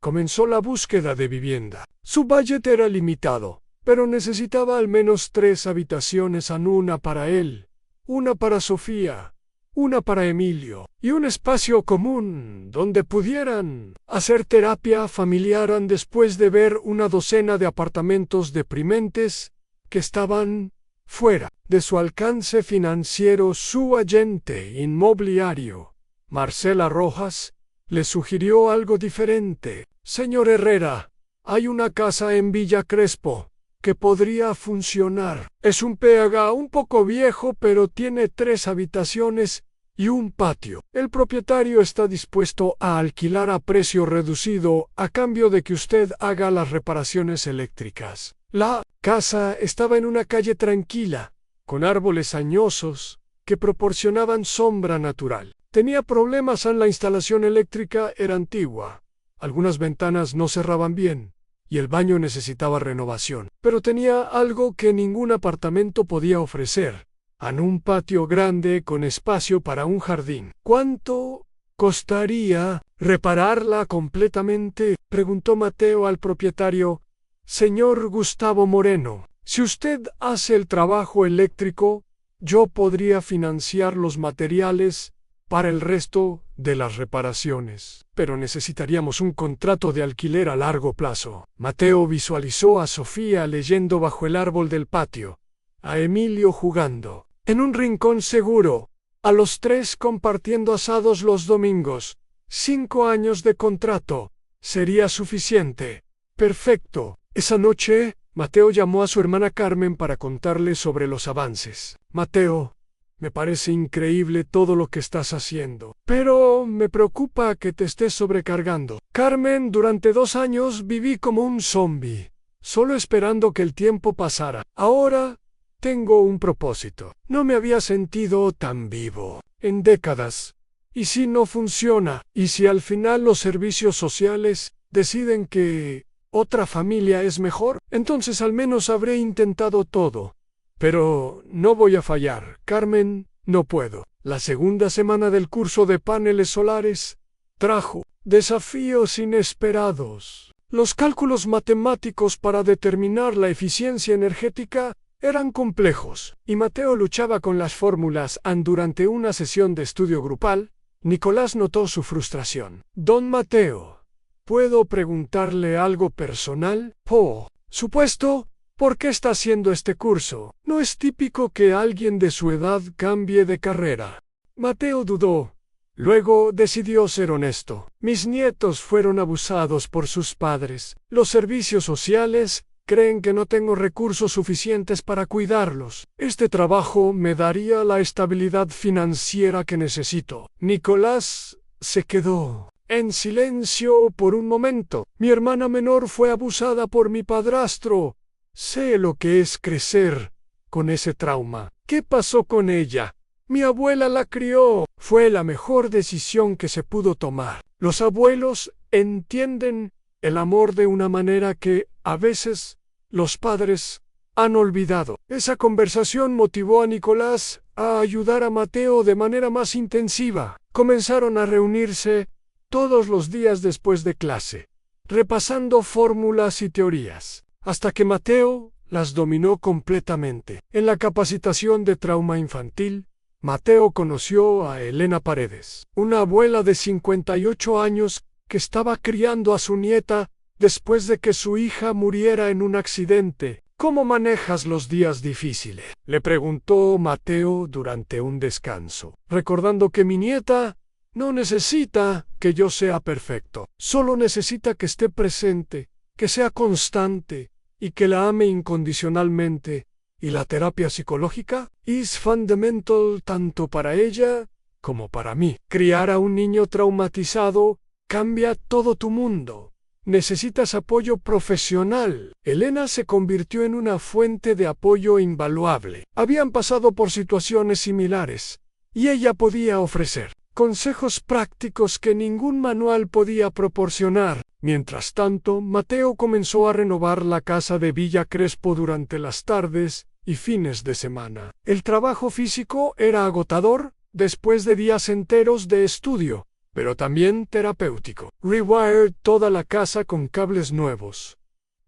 Comenzó la búsqueda de vivienda. Su budget era limitado, pero necesitaba al menos 3 habitaciones, una para él, una para Sofía, una para Emilio, y un espacio común donde pudieran hacer terapia familiar. Después de ver una docena de apartamentos deprimentes que estaban fuera de su alcance financiero, su agente inmobiliario, Marcela Rojas, le sugirió algo diferente. Señor Herrera, hay una casa en Villa Crespo que podría funcionar. Es un PH un poco viejo, pero tiene 3 habitaciones y un patio. El propietario está dispuesto a alquilar a precio reducido a cambio de que usted haga las reparaciones eléctricas. La casa estaba en una calle tranquila, con árboles añosos que proporcionaban sombra natural. Tenía problemas en la instalación eléctrica, era antigua. Algunas ventanas no cerraban bien y el baño necesitaba renovación. Pero tenía algo que ningún apartamento podía ofrecer: un patio grande con espacio para un jardín. ¿Cuánto costaría repararla completamente?, preguntó Mateo al propietario. Señor Gustavo Moreno, si usted hace el trabajo eléctrico, yo podría financiar los materiales para el resto de las reparaciones, pero necesitaríamos un contrato de alquiler a largo plazo. Mateo visualizó a Sofía leyendo bajo el árbol del patio, a Emilio jugando en un rincón seguro, a los 3 compartiendo asados los domingos. 5 años de contrato sería suficiente. Perfecto. Esa noche, Mateo llamó a su hermana Carmen para contarle sobre los avances. Mateo, me parece increíble todo lo que estás haciendo, pero me preocupa que te estés sobrecargando. Carmen, durante 2 años viví como un zombi, solo esperando que el tiempo pasara. Ahora tengo un propósito. No me había sentido tan vivo en décadas. ¿Y si no funciona? ¿Y si al final los servicios sociales deciden que otra familia es mejor? Entonces al menos habré intentado todo. Pero no voy a fallar, Carmen, no puedo. La segunda semana del curso de paneles solares trajo desafíos inesperados. Los cálculos matemáticos para determinar la eficiencia energética eran complejos, y Mateo luchaba con las fórmulas. Durante una sesión de estudio grupal, Nicolás notó su frustración. Don Mateo, ¿puedo preguntarle algo personal? Por supuesto. ¿Por qué está haciendo este curso? No es típico que alguien de su edad cambie de carrera. Mateo dudó. Luego decidió ser honesto. Mis nietos fueron abusados por sus padres. Los servicios sociales creen que no tengo recursos suficientes para cuidarlos. Este trabajo me daría la estabilidad financiera que necesito. Nicolás se quedó en silencio por un momento. Mi hermana menor fue abusada por mi padrastro. Sé lo que es crecer con ese trauma. ¿Qué pasó con ella? Mi abuela la crió. Fue la mejor decisión que se pudo tomar. Los abuelos entienden el amor de una manera que, a veces, los padres han olvidado. Esa conversación motivó a Nicolás a ayudar a Mateo de manera más intensiva. Comenzaron a reunirse todos los días después de clase, repasando fórmulas y teorías, hasta que Mateo las dominó completamente. En la capacitación de trauma infantil, Mateo conoció a Elena Paredes, una abuela de 58 años que estaba criando a su nieta después de que su hija muriera en un accidente. ¿Cómo manejas los días difíciles?, le preguntó Mateo durante un descanso, recordando que mi nieta no necesita que yo sea perfecto, solo necesita que esté presente, que sea constante y que la ame incondicionalmente. ¿Y la terapia psicológica? Es fundamental tanto para ella como para mí. Criar a un niño traumatizado cambia todo tu mundo. Necesitas apoyo profesional. Elena se convirtió en una fuente de apoyo invaluable. Habían pasado por situaciones similares, y ella podía ofrecer consejos prácticos que ningún manual podía proporcionar. Mientras tanto, Mateo comenzó a renovar la casa de Villa Crespo durante las tardes y fines de semana. El trabajo físico era agotador después de días enteros de estudio, pero también terapéutico. Rewired toda la casa con cables nuevos.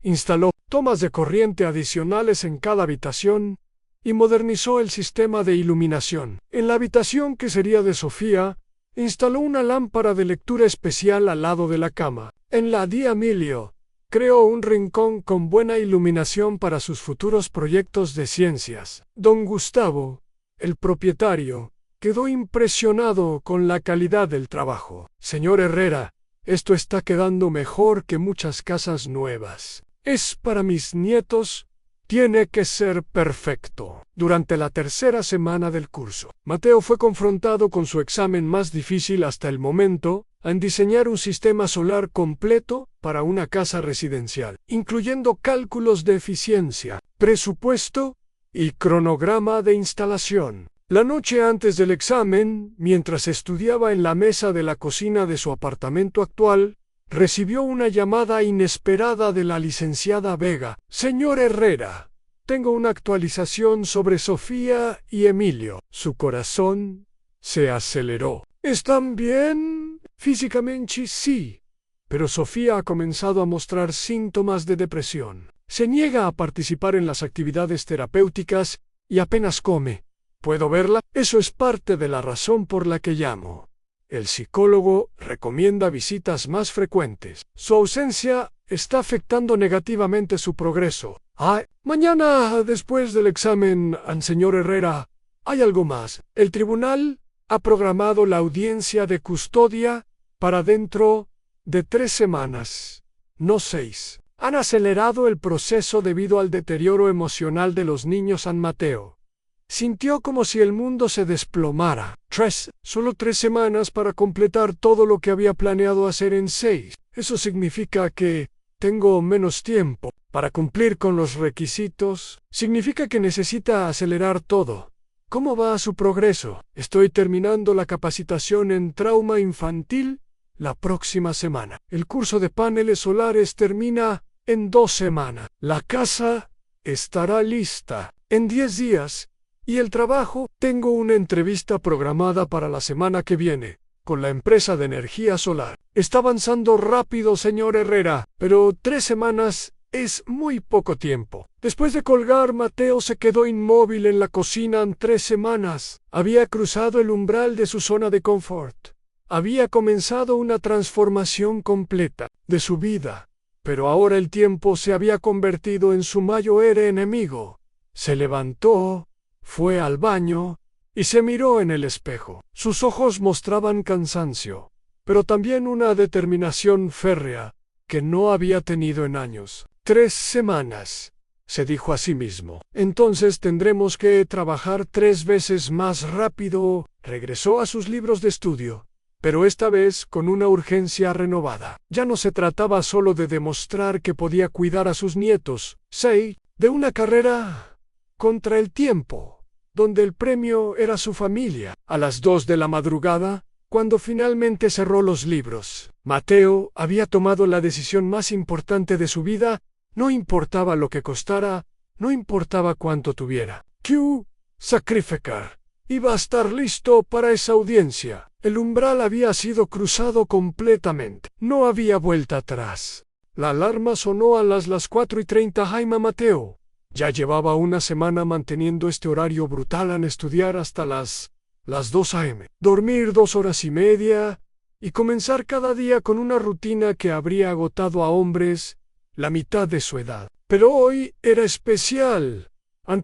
Instaló tomas de corriente adicionales en cada habitación y modernizó el sistema de iluminación. En la habitación que sería de Sofía, instaló una lámpara de lectura especial al lado de la cama. En la de Emilio, creó un rincón con buena iluminación para sus futuros proyectos de ciencias. Don Gustavo, el propietario, quedó impresionado con la calidad del trabajo. Señor Herrera, Esto está quedando mejor que muchas casas nuevas. Es para mis nietos. Tiene que ser perfecto. Durante la tercera semana del curso, Mateo fue confrontado con su examen más difícil hasta el momento, en diseñar un sistema solar completo para una casa residencial, incluyendo cálculos de eficiencia, presupuesto y cronograma de instalación. La noche antes del examen, mientras estudiaba en la mesa de la cocina de su apartamento actual, recibió una llamada inesperada de la licenciada Vega. Señor Herrera, tengo una actualización sobre Sofía y Emilio. Su corazón se aceleró. ¿Están bien? Físicamente sí, pero Sofía ha comenzado a mostrar síntomas de depresión. Se niega a participar en las actividades terapéuticas y apenas come. ¿Puedo verla? Eso es parte de la razón por la que llamo. El psicólogo recomienda visitas más frecuentes. Su ausencia está afectando negativamente su progreso. Mañana, después del examen, señor Herrera, hay algo más. El tribunal ha programado la audiencia de custodia para dentro de 3 semanas, no 6. Han acelerado el proceso debido al deterioro emocional de los niños San Mateo. Sintió como si el mundo se desplomara. Solo 3 semanas para completar todo lo que había planeado hacer en 6. Eso significa que tengo menos tiempo para cumplir con los requisitos. Significa que necesita acelerar todo. ¿Cómo va su progreso? Estoy terminando la capacitación en trauma infantil la próxima semana. El curso de paneles solares termina en 2 semanas. La casa estará lista en 10 días. Y el trabajo, tengo una entrevista programada para la semana que viene, con la empresa de energía solar. Está avanzando rápido, señor Herrera, pero 3 semanas es muy poco tiempo. Después de colgar, Mateo se quedó inmóvil en la cocina en 3 semanas. Había cruzado el umbral de su zona de confort. Había comenzado una transformación completa de su vida, pero ahora el tiempo se había convertido en su mayor enemigo. Se levantó, fue al baño y se miró en el espejo. Sus ojos mostraban cansancio, pero también una determinación férrea que no había tenido en años. 3 semanas, se dijo a sí mismo. Entonces tendremos que trabajar 3 veces más rápido. Regresó a sus libros de estudio, pero esta vez con una urgencia renovada. Ya no se trataba solo de demostrar que podía cuidar a sus nietos, de una carrera contra el tiempo, donde el premio era su familia. A las 2 de la madrugada, cuando finalmente cerró los libros, Mateo había tomado la decisión más importante de su vida. No importaba lo que costara, no importaba cuánto tuviera. Sacrificar. Iba a estar listo para esa audiencia. El umbral había sido cruzado completamente. No había vuelta atrás. La alarma sonó a las 4:30. Jaime Mateo ya llevaba una semana manteniendo este horario brutal en estudiar hasta las 2 a.m., dormir 2 horas y media y comenzar cada día con una rutina que habría agotado a hombres la mitad de su edad. Pero hoy era especial.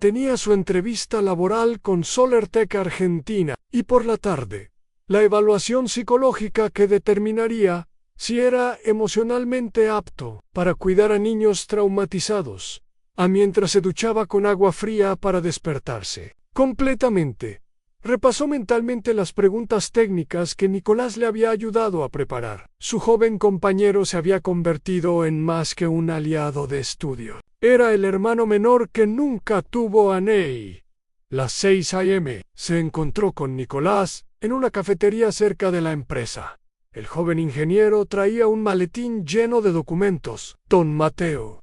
Tenía su entrevista laboral con SolarTech Argentina y por la tarde, la evaluación psicológica que determinaría si era emocionalmente apto para cuidar a niños traumatizados. Mientras se duchaba con agua fría para despertarse completamente, repasó mentalmente las preguntas técnicas que Nicolás le había ayudado a preparar. Su joven compañero se había convertido en más que un aliado de estudio. Era el hermano menor que nunca tuvo a Ney. Las 6 a.m. se encontró con Nicolás en una cafetería cerca de la empresa. El joven ingeniero traía un maletín lleno de documentos. Don Mateo,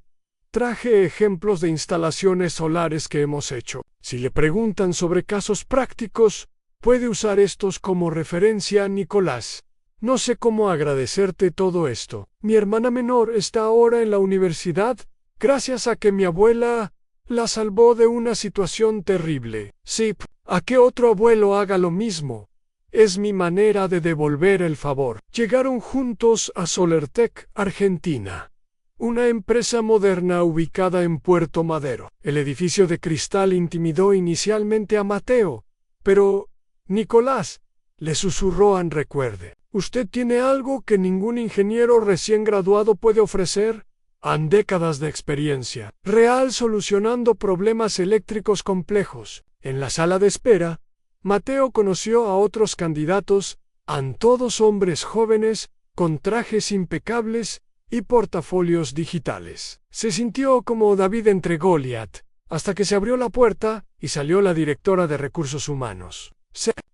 traje ejemplos de instalaciones solares que hemos hecho. Si le preguntan sobre casos prácticos, puede usar estos como referencia. Nicolás, no sé cómo agradecerte todo esto. Mi hermana menor está ahora en la universidad, gracias a que mi abuela la salvó de una situación terrible. Sí, a que otro abuelo haga lo mismo. Es mi manera de devolver el favor. Llegaron juntos a SolarTech Argentina, una empresa moderna ubicada en Puerto Madero. El edificio de cristal intimidó inicialmente a Mateo, pero Nicolás le susurró en recuerde. Usted tiene algo que ningún ingeniero recién graduado puede ofrecer. Han décadas de experiencia real solucionando problemas eléctricos complejos. En la sala de espera, Mateo conoció a otros candidatos, todos hombres jóvenes, con trajes impecables y portafolios digitales. Se sintió como David entre Goliat, hasta que se abrió la puerta y salió la directora de Recursos Humanos.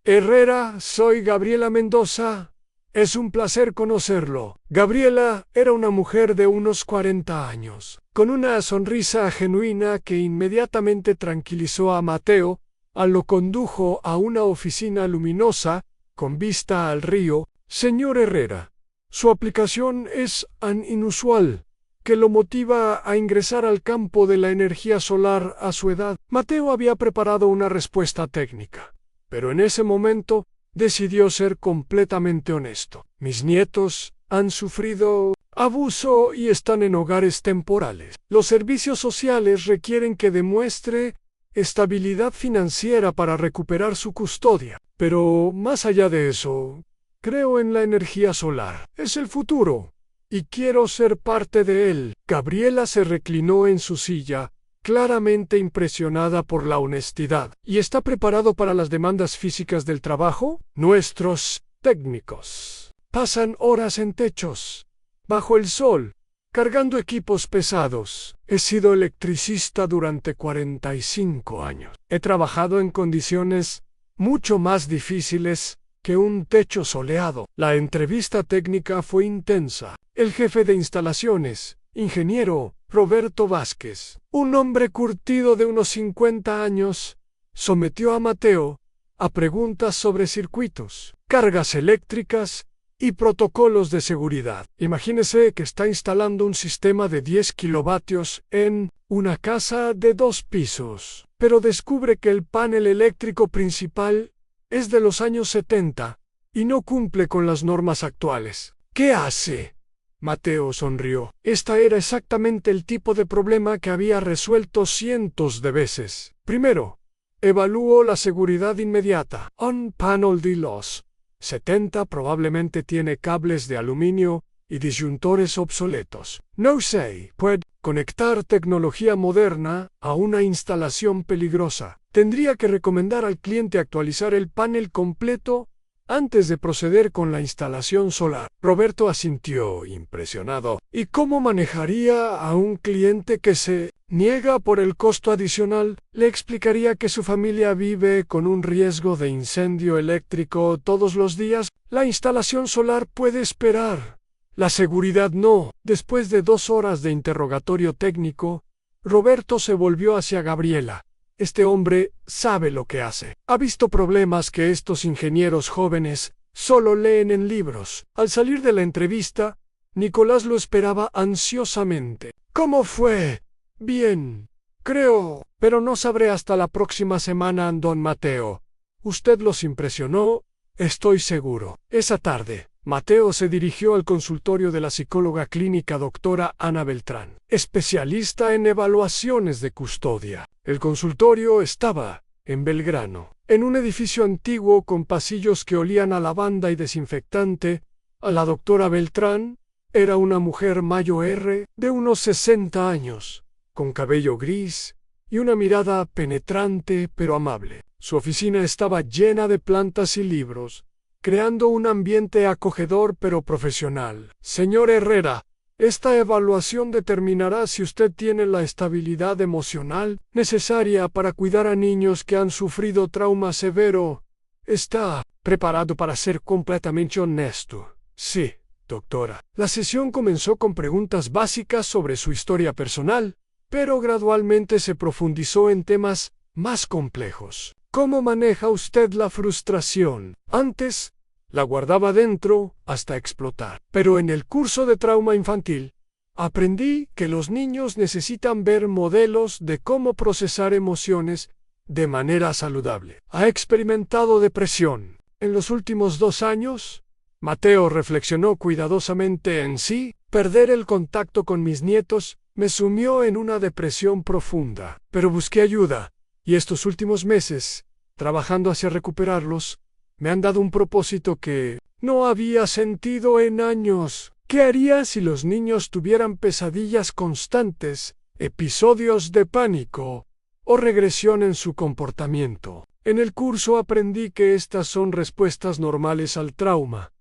Herrera, soy Gabriela Mendoza. Es un placer conocerlo. Gabriela era una mujer de unos 40 años, con una sonrisa genuina que inmediatamente tranquilizó a Mateo. Lo condujo a una oficina luminosa, con vista al río. Señor Herrera, su aplicación es tan inusual que lo motiva a ingresar al campo de la energía solar a su edad. Mateo había preparado una respuesta técnica, pero en ese momento decidió ser completamente honesto. Mis nietos han sufrido abuso y están en hogares temporales. Los servicios sociales requieren que demuestre estabilidad financiera para recuperar su custodia. Pero más allá de eso, creo en la energía solar. Es el futuro, y quiero ser parte de él. Gabriela se reclinó en su silla, claramente impresionada por la honestidad. ¿Y está preparado para las demandas físicas del trabajo? Nuestros técnicos pasan horas en techos, bajo el sol, cargando equipos pesados. He sido electricista durante 45 años. He trabajado en condiciones mucho más difíciles que un techo soleado. La entrevista técnica fue intensa. El jefe de instalaciones, ingeniero Roberto Vázquez, un hombre curtido de unos 50 años, sometió a Mateo a preguntas sobre circuitos, cargas eléctricas y protocolos de seguridad. Imagínese que está instalando un sistema de 10 kilovatios en una casa de 2 pisos, pero descubre que el panel eléctrico principal es de los años 70 y no cumple con las normas actuales. ¿Qué hace? Mateo sonrió. Esta era exactamente el tipo de problema que había resuelto cientos de veces. Primero, evalúo la seguridad inmediata. Un panel de los 70 probablemente tiene cables de aluminio y disyuntores obsoletos. No se puede conectar tecnología moderna a una instalación peligrosa. Tendría que recomendar al cliente actualizar el panel completo antes de proceder con la instalación solar. Roberto asintió, impresionado. ¿Y cómo manejaría a un cliente que se niega por el costo adicional? Le explicaría que su familia vive con un riesgo de incendio eléctrico todos los días. La instalación solar puede esperar. La seguridad no. Después de 2 horas de interrogatorio técnico, Roberto se volvió hacia Gabriela. Este hombre sabe lo que hace. Ha visto problemas que estos ingenieros jóvenes solo leen en libros. Al salir de la entrevista, Nicolás lo esperaba ansiosamente. ¿Cómo fue? Bien, creo, pero no sabré hasta la próxima semana, don Mateo. Usted los impresionó, estoy seguro. Esa tarde, Mateo se dirigió al consultorio de la psicóloga clínica doctora Ana Beltrán, especialista en evaluaciones de custodia. El consultorio estaba en Belgrano, en un edificio antiguo con pasillos que olían a lavanda y desinfectante. La doctora Beltrán era una mujer mayor de unos 60 años, con cabello gris y una mirada penetrante pero amable. Su oficina estaba llena de plantas y libros, creando un ambiente acogedor pero profesional. Señor Herrera, esta evaluación determinará si usted tiene la estabilidad emocional necesaria para cuidar a niños que han sufrido trauma severo. ¿Está preparado para ser completamente honesto? Sí, doctora. La sesión comenzó con preguntas básicas sobre su historia personal, pero gradualmente se profundizó en temas más complejos. ¿Cómo maneja usted la frustración? Antes, la guardaba dentro hasta explotar. Pero en el curso de trauma infantil, aprendí que los niños necesitan ver modelos de cómo procesar emociones de manera saludable. ¿Ha experimentado depresión en los últimos 2 años? Mateo reflexionó cuidadosamente en sí. Perder el contacto con mis nietos me sumió en una depresión profunda. Pero busqué ayuda, y estos últimos meses, trabajando hacia recuperarlos, me han dado un propósito que no había sentido en años. ¿Qué haría si los niños tuvieran pesadillas constantes, episodios de pánico o regresión en su comportamiento? En el curso aprendí que estas son respuestas normales al trauma.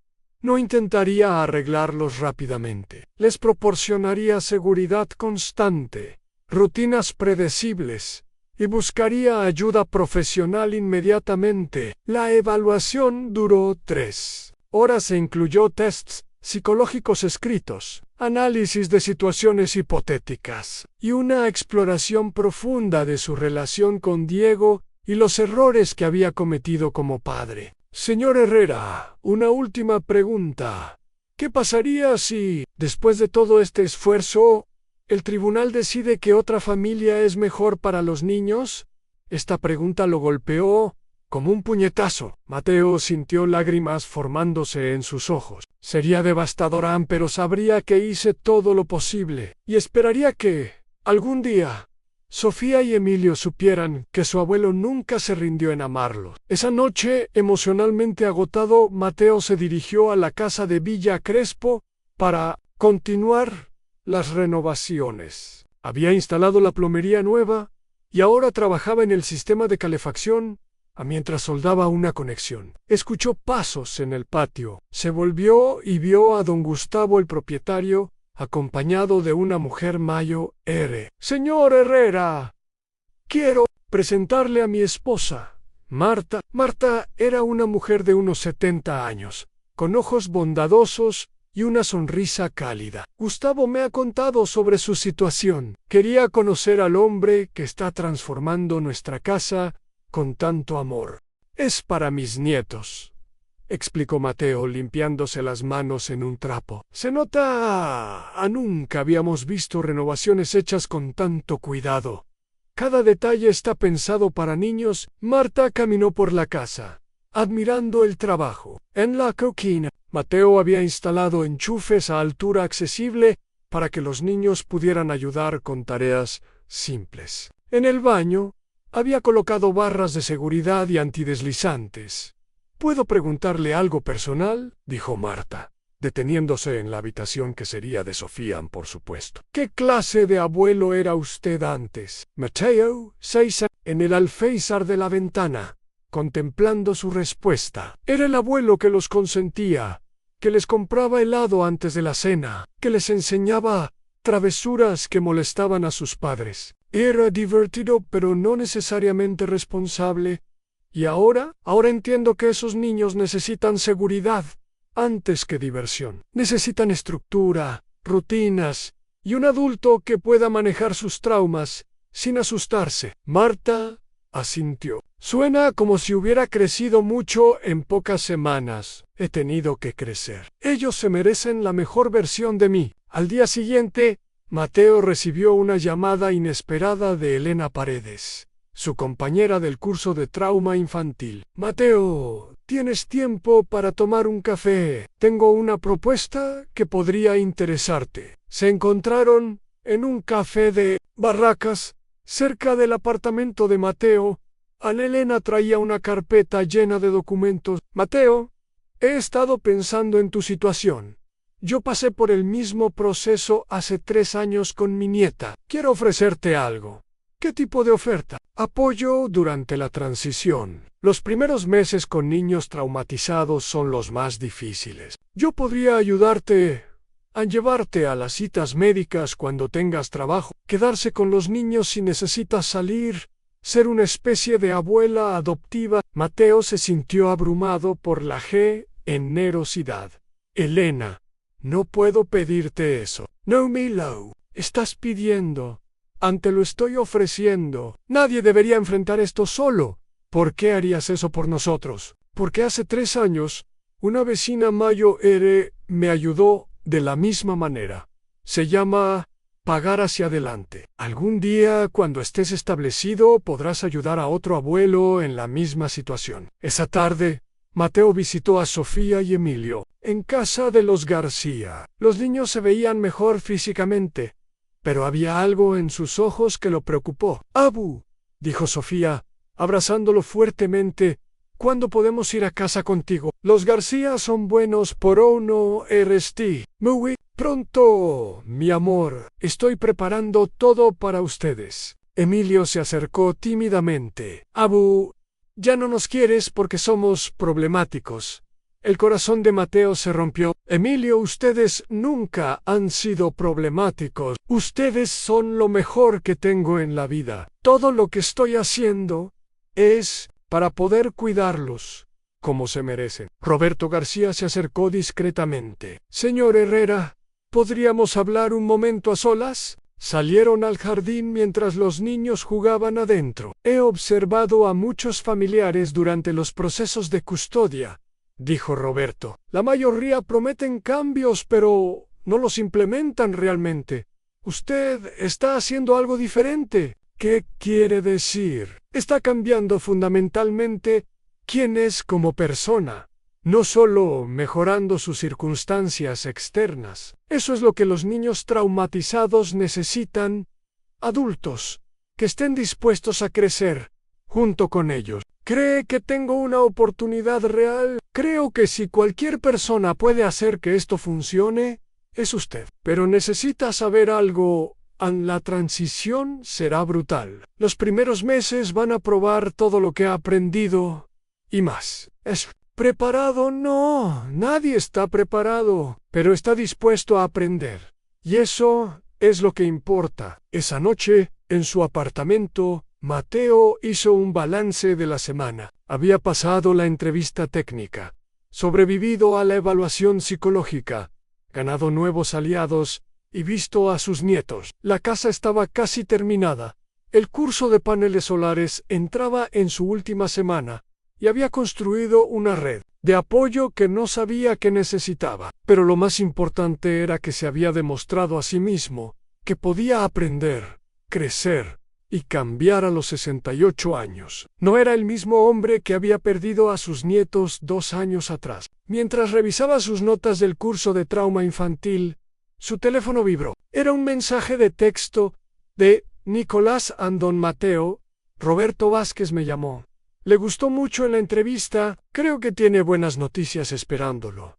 No intentaría arreglarlos rápidamente. Les proporcionaría seguridad constante, rutinas predecibles, y buscaría ayuda profesional inmediatamente. La evaluación duró 3 horas e incluyó tests psicológicos escritos, análisis de situaciones hipotéticas, y una exploración profunda de su relación con Diego y los errores que había cometido como padre. Señor Herrera, una última pregunta. ¿Qué pasaría si, después de todo este esfuerzo, el tribunal decide que otra familia es mejor para los niños? Esta pregunta lo golpeó como un puñetazo. Mateo sintió lágrimas formándose en sus ojos. Sería devastadora, pero sabría que hice todo lo posible, y esperaría que, algún día, Sofía y Emilio supieran que su abuelo nunca se rindió en amarlos. Esa noche, emocionalmente agotado, Mateo se dirigió a la casa de Villa Crespo para continuar las renovaciones. Había instalado la plomería nueva y ahora trabajaba en el sistema de calefacción mientras soldaba una conexión. Escuchó pasos en el patio. Se volvió y vio a don Gustavo, el propietario, acompañado de una mujer mayo. Señor Herrera, quiero presentarle a mi esposa, Marta. Marta era una mujer de unos 70 años, con ojos bondadosos y una sonrisa cálida. Gustavo me ha contado sobre su situación. Quería conocer al hombre que está transformando nuestra casa con tanto amor. Es para mis nietos, explicó Mateo, limpiándose las manos en un trapo. Se nota. Nunca habíamos visto renovaciones hechas con tanto cuidado. Cada detalle está pensado para niños. Marta caminó por la casa, admirando el trabajo. En la cocina, Mateo había instalado enchufes a altura accesible para que los niños pudieran ayudar con tareas simples. En el baño, había colocado barras de seguridad y antideslizantes. ¿Puedo preguntarle algo personal?, dijo Marta, deteniéndose en la habitación que sería de Sofía, por supuesto. ¿Qué clase de abuelo era usted antes? Mateo, 6 años, en el alféizar de la ventana, contemplando su respuesta. Era el abuelo que los consentía, que les compraba helado antes de la cena, que les enseñaba travesuras que molestaban a sus padres. Era divertido, pero no necesariamente responsable. Y ahora entiendo que esos niños necesitan seguridad antes que diversión. Necesitan estructura, rutinas y un adulto que pueda manejar sus traumas sin asustarse. Marta asintió. Suena como si hubiera crecido mucho en pocas semanas. He tenido que crecer. Ellos se merecen la mejor versión de mí. Al día siguiente, Mateo recibió una llamada inesperada de Elena Paredes, su compañera del curso de trauma infantil. Mateo, ¿tienes tiempo para tomar un café? Tengo una propuesta que podría interesarte. Se encontraron en un café de Barracas, cerca del apartamento de Mateo. Elena traía una carpeta llena de documentos. Mateo, he estado pensando en tu situación. Yo pasé por el mismo proceso hace 3 años con mi nieta. Quiero ofrecerte algo. ¿Qué tipo de oferta? Apoyo durante la transición. Los primeros meses con niños traumatizados son los más difíciles. Yo podría ayudarte a llevarte a las citas médicas cuando tengas trabajo, quedarse con los niños si necesitas salir, ser una especie de abuela adoptiva. Mateo se sintió abrumado por la generosidad. Elena, no puedo pedirte eso. No me lo estás pidiendo. Te lo estoy ofreciendo. Nadie debería enfrentar esto solo. ¿Por qué harías eso por nosotros? Porque hace 3 años, una vecina mayo me ayudó de la misma manera. Se llama pagar hacia adelante. Algún día, cuando estés establecido, podrás ayudar a otro abuelo en la misma situación. Esa tarde, Mateo visitó a Sofía y Emilio en casa de los García. Los niños se veían mejor físicamente, pero había algo en sus ojos que lo preocupó. Abu, dijo Sofía, abrazándolo fuertemente, ¿Cuándo podemos ir a casa contigo? Los García son buenos por uno, RST. Muy pronto, mi amor. Estoy preparando todo para ustedes. Emilio se acercó tímidamente. Abu, ya no nos quieres porque somos problemáticos. El corazón de Mateo se rompió. Emilio, ustedes nunca han sido problemáticos. Ustedes son lo mejor que tengo en la vida. Todo lo que estoy haciendo es para poder cuidarlos como se merecen. Roberto García se acercó discretamente. Señor Herrera, ¿podríamos hablar un momento a solas? Salieron al jardín mientras los niños jugaban adentro. He observado a muchos familiares durante los procesos de custodia, dijo Roberto. La mayoría prometen cambios, pero no los implementan realmente. Usted está haciendo algo diferente. ¿Qué quiere decir? Está cambiando fundamentalmente quién es como persona, no solo mejorando sus circunstancias externas. Eso es lo que los niños traumatizados necesitan. Adultos que estén dispuestos a crecer junto con ellos. ¿Cree que tengo una oportunidad real? Creo que si cualquier persona puede hacer que esto funcione, es usted. Pero necesita saber algo. La transición será brutal. Los primeros meses van a probar todo lo que ha aprendido y más. ¿Es preparado? No, nadie está preparado, pero está dispuesto a aprender. Y eso es lo que importa. Esa noche, en su apartamento, Mateo hizo un balance de la semana. Había pasado la entrevista técnica, sobrevivido a la evaluación psicológica, ganado nuevos aliados y visto a sus nietos. La casa estaba casi terminada. El curso de paneles solares entraba en su última semana y había construido una red de apoyo que no sabía que necesitaba. Pero lo más importante era que se había demostrado a sí mismo que podía aprender, crecer y cambiar a los 68 años. No era el mismo hombre que había perdido a sus nietos 2 años atrás. Mientras revisaba sus notas del curso de trauma infantil, su teléfono vibró. Era un mensaje de texto de Nicolás Andón Mateo. Roberto Vázquez me llamó. Le gustó mucho en la entrevista. Creo que tiene buenas noticias esperándolo.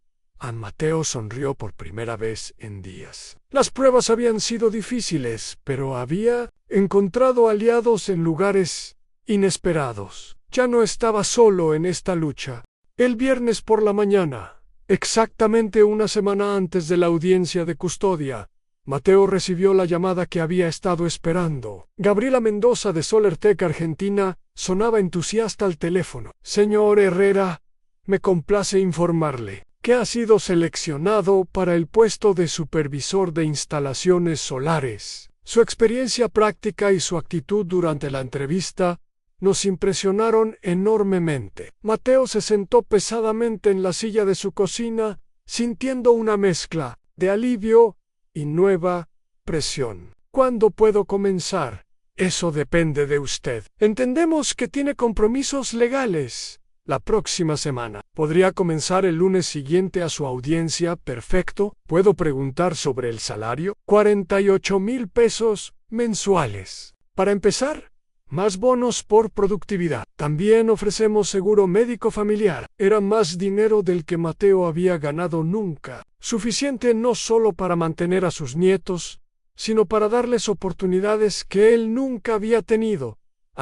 Mateo sonrió por primera vez en días. Las pruebas habían sido difíciles, pero había encontrado aliados en lugares inesperados. Ya no estaba solo en esta lucha. El viernes por la mañana, exactamente una semana antes de la audiencia de custodia, Mateo recibió la llamada que había estado esperando. Gabriela Mendoza de Solertec Argentina sonaba entusiasta al teléfono. Señor Herrera, me complace informarle que ha sido seleccionado para el puesto de supervisor de instalaciones solares. Su experiencia práctica y su actitud durante la entrevista nos impresionaron enormemente. Mateo se sentó pesadamente en la silla de su cocina, sintiendo una mezcla de alivio y nueva presión. ¿Cuándo puedo comenzar? Eso depende de usted. Entendemos que tiene compromisos legales. La próxima semana. ¿Podría comenzar el lunes siguiente a su audiencia? Perfecto. ¿Puedo preguntar sobre el salario? 48,000 pesos mensuales. Para empezar, más bonos por productividad. También ofrecemos seguro médico familiar. Era más dinero del que Mateo había ganado nunca. Suficiente no solo para mantener a sus nietos, sino para darles oportunidades que él nunca había tenido.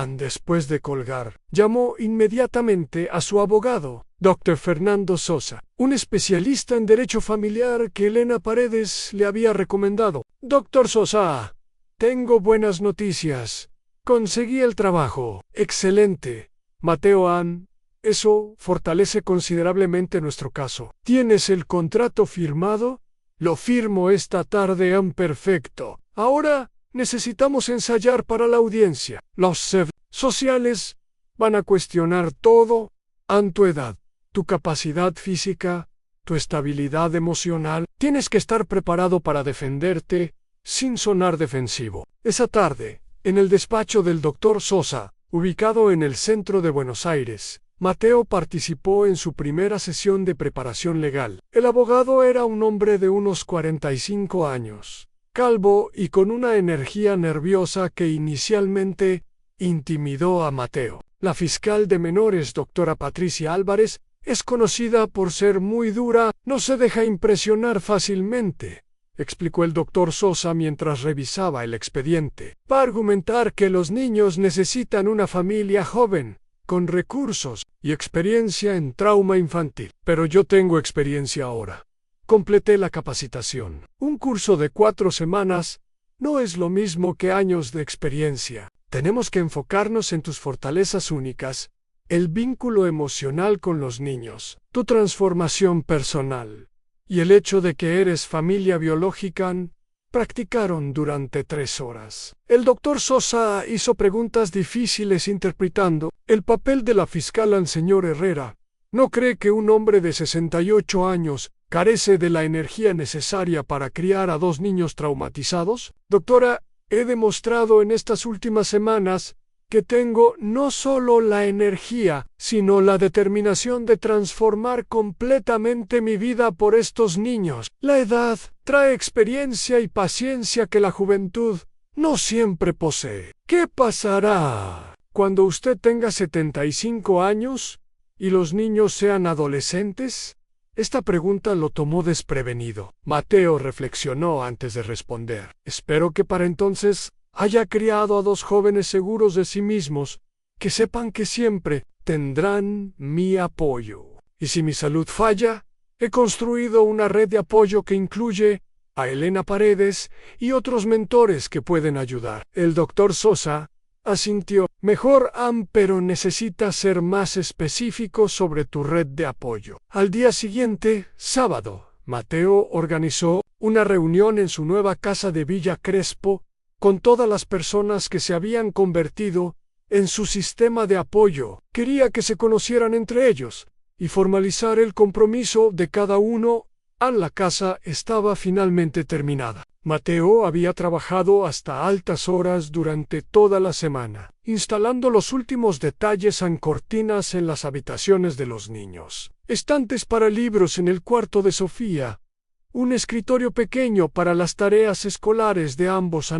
Después de colgar, llamó inmediatamente a su abogado, Dr. Fernando Sosa, un especialista en derecho familiar que Elena Paredes le había recomendado. Dr. Sosa, tengo buenas noticias. Conseguí el trabajo. Excelente. Mateo eso fortalece considerablemente nuestro caso. ¿Tienes el contrato firmado? Lo firmo esta tarde. Perfecto. Ahora necesitamos ensayar para la audiencia. Los sociales van a cuestionar todo. Tu edad, tu capacidad física, tu estabilidad emocional. Tienes que estar preparado para defenderte sin sonar defensivo. Esa tarde, en el despacho del Dr. Sosa, ubicado en el centro de Buenos Aires, Mateo participó en su primera sesión de preparación legal. El abogado era un hombre de unos 45 años. Calvo y con una energía nerviosa que inicialmente intimidó a Mateo. La fiscal de menores, doctora Patricia Álvarez, es conocida por ser muy dura, no se deja impresionar fácilmente, explicó el doctor Sosa mientras revisaba el expediente. Va a argumentar que los niños necesitan una familia joven, con recursos y experiencia en trauma infantil. Pero yo tengo experiencia ahora. Completé la capacitación. Un curso de 4 semanas no es lo mismo que años de experiencia. Tenemos que enfocarnos en tus fortalezas únicas, el vínculo emocional con los niños, tu transformación personal y el hecho de que eres familia biológica. Practicaron durante 3 horas. El doctor Sosa hizo preguntas difíciles interpretando el papel de la fiscal al señor Herrera. ¿No cree que un hombre de 68 años carece de la energía necesaria para criar a 2 niños traumatizados? Doctora, he demostrado en estas últimas semanas que tengo no solo la energía, sino la determinación de transformar completamente mi vida por estos niños. La edad trae experiencia y paciencia que la juventud no siempre posee. ¿Qué pasará cuando usted tenga 75 años y los niños sean adolescentes? Esta pregunta lo tomó desprevenido. Mateo reflexionó antes de responder. Espero que para entonces haya criado a 2 jóvenes seguros de sí mismos, que sepan que siempre tendrán mi apoyo. Y si mi salud falla, he construido una red de apoyo que incluye a Elena Paredes y otros mentores que pueden ayudar. El doctor Sosa asintió. Mejor, pero necesitas ser más específico sobre tu red de apoyo. Al día siguiente, sábado, Mateo organizó una reunión en su nueva casa de Villa Crespo con todas las personas que se habían convertido en su sistema de apoyo. Quería que se conocieran entre ellos y formalizar el compromiso de cada uno. La casa estaba finalmente terminada. Mateo había trabajado hasta altas horas durante toda la semana, instalando los últimos detalles en cortinas en las habitaciones de los niños, estantes para libros en el cuarto de Sofía, un escritorio pequeño para las tareas escolares de ambos.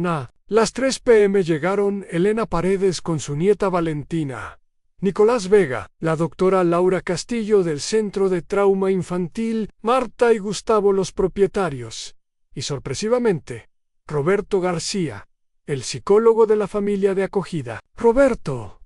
Las 3 p.m. llegaron Elena Paredes con su nieta Valentina, Nicolás Vega, la doctora Laura Castillo del Centro de Trauma Infantil, Marta y Gustavo los propietarios, y sorpresivamente, Roberto García, el psicólogo de la familia de acogida. Roberto,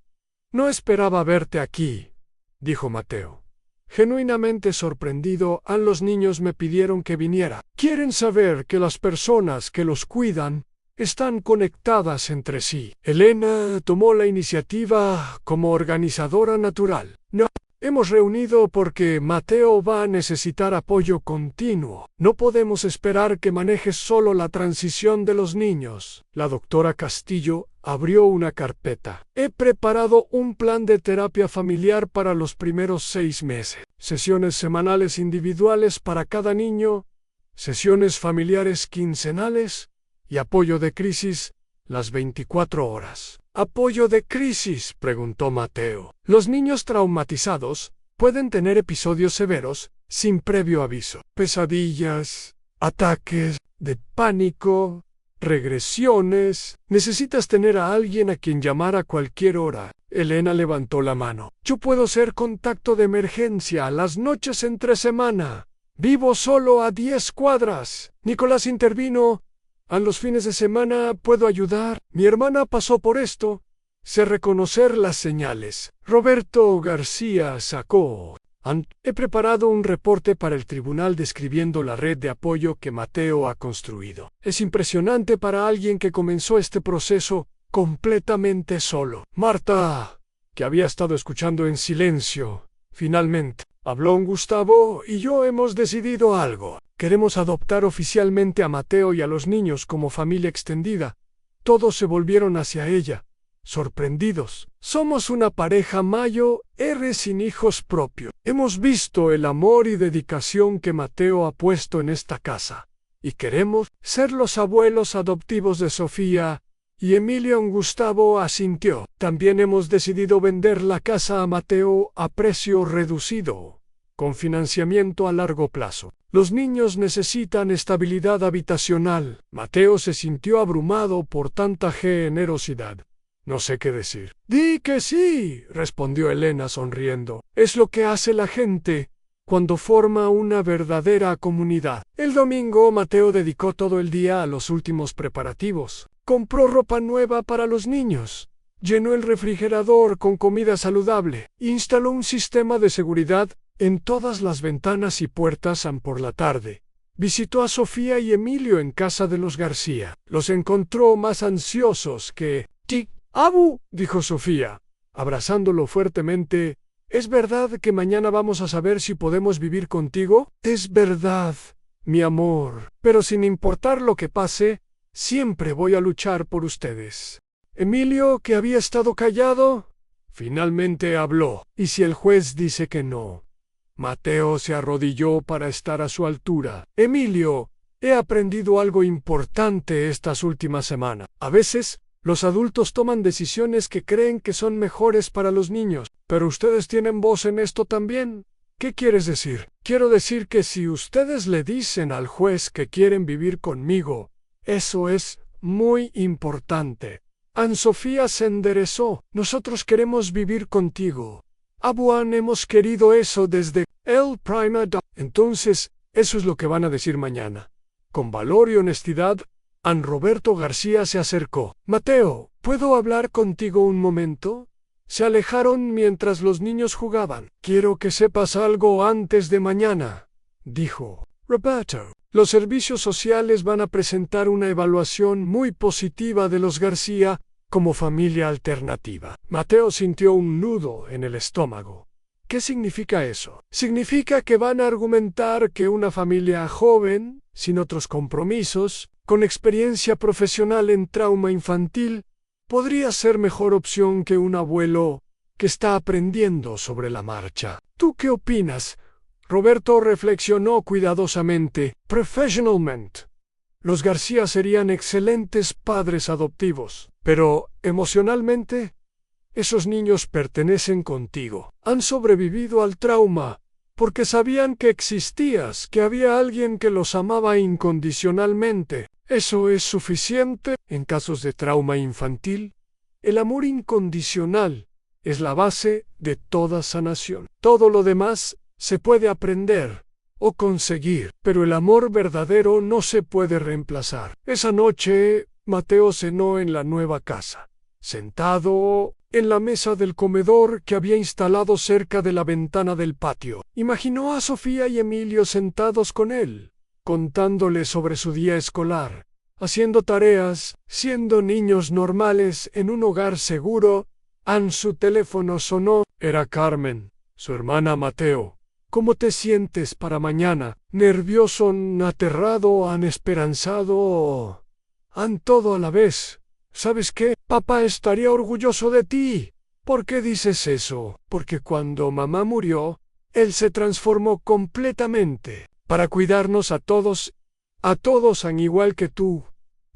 no esperaba verte aquí, dijo Mateo. Genuinamente sorprendido, los niños me pidieron que viniera. Quieren saber que las personas que los cuidan están conectadas entre sí. Elena tomó la iniciativa como organizadora natural. No, hemos reunido porque Mateo va a necesitar apoyo continuo. No podemos esperar que manejes solo la transición de los niños. La doctora Castillo abrió una carpeta. He preparado un plan de terapia familiar para los primeros 6 meses. Sesiones semanales individuales para cada niño, sesiones familiares quincenales y apoyo de crisis las 24 horas. ¿Apoyo de crisis?, preguntó Mateo. Los niños traumatizados pueden tener episodios severos sin previo aviso. Pesadillas, ataques de pánico, regresiones. Necesitas tener a alguien a quien llamar a cualquier hora. Elena levantó la mano. Yo puedo ser contacto de emergencia a las noches entre semana. Vivo solo a 10 cuadras. Nicolás intervino. A los fines de semana puedo ayudar. Mi hermana pasó por esto. Sé reconocer las señales. Roberto García sacó. He preparado un reporte para el tribunal describiendo la red de apoyo que Mateo ha construido. Es impresionante para alguien que comenzó este proceso completamente solo. Marta, que había estado escuchando en silencio, finalmente habló. Gustavo y yo hemos decidido algo. Queremos adoptar oficialmente a Mateo y a los niños como familia extendida. Todos se volvieron hacia ella, sorprendidos. Somos una pareja mayo sin hijos propios. Hemos visto el amor y dedicación que Mateo ha puesto en esta casa, y queremos ser los abuelos adoptivos de Sofía. Y Emilio. Gustavo asintió. También hemos decidido vender la casa a Mateo a precio reducido, con financiamiento a largo plazo. Los niños necesitan estabilidad habitacional. Mateo se sintió abrumado por tanta generosidad. No sé qué decir. Di que sí, respondió Elena sonriendo. Es lo que hace la gente cuando forma una verdadera comunidad. El domingo, Mateo dedicó todo el día a los últimos preparativos. Compró ropa nueva para los niños, llenó el refrigerador con comida saludable, instaló un sistema de seguridad en todas las ventanas y puertas. Por la tarde, visitó a Sofía y Emilio en casa de los García. Los encontró más ansiosos que... «Tic, Abu», dijo Sofía, abrazándolo fuertemente. ¿Es verdad que mañana vamos a saber si podemos vivir contigo? Es verdad, mi amor, pero sin importar lo que pase, siempre voy a luchar por ustedes. Emilio, que había estado callado, finalmente habló. ¿Y si el juez dice que no? Mateo se arrodilló para estar a su altura. Emilio, he aprendido algo importante estas últimas semanas. A veces, los adultos toman decisiones que creen que son mejores para los niños, pero ustedes tienen voz en esto también. ¿Qué quieres decir? Quiero decir que si ustedes le dicen al juez que quieren vivir conmigo, eso es muy importante. Anne-Sofía se enderezó. Nosotros queremos vivir contigo. Abuan, hemos querido eso desde el primer día. Entonces, eso es lo que van a decir mañana. Con valor y honestidad, An Roberto García se acercó. Mateo, ¿puedo hablar contigo un momento? Se alejaron mientras los niños jugaban. Quiero que sepas algo antes de mañana, dijo Roberto. Los servicios sociales van a presentar una evaluación muy positiva de los García como familia alternativa. Mateo sintió un nudo en el estómago. ¿Qué significa eso? Significa que van a argumentar que una familia joven, sin otros compromisos, con experiencia profesional en trauma infantil, podría ser mejor opción que un abuelo que está aprendiendo sobre la marcha. ¿Tú qué opinas? Roberto reflexionó cuidadosamente. Professionalmente, los García serían excelentes padres adoptivos, pero emocionalmente, esos niños pertenecen contigo. Han sobrevivido al trauma porque sabían que existías, que había alguien que los amaba incondicionalmente. Eso es suficiente. En casos de trauma infantil, el amor incondicional es la base de toda sanación. Todo lo demás se puede aprender o conseguir, pero el amor verdadero no se puede reemplazar. Esa noche, Mateo cenó en la nueva casa, sentado en la mesa del comedor que había instalado cerca de la ventana del patio. Imaginó a Sofía y Emilio sentados con él, contándole sobre su día escolar, haciendo tareas, siendo niños normales en un hogar seguro. Su teléfono sonó. Era Carmen, su hermana Mateo. ¿Cómo te sientes para mañana? ¿Nervioso, aterrado, esperanzado? Todo a la vez. ¿Sabes qué? Papá estaría orgulloso de ti. ¿Por qué dices eso? Porque cuando mamá murió, él se transformó completamente para cuidarnos a todos, al igual que tú.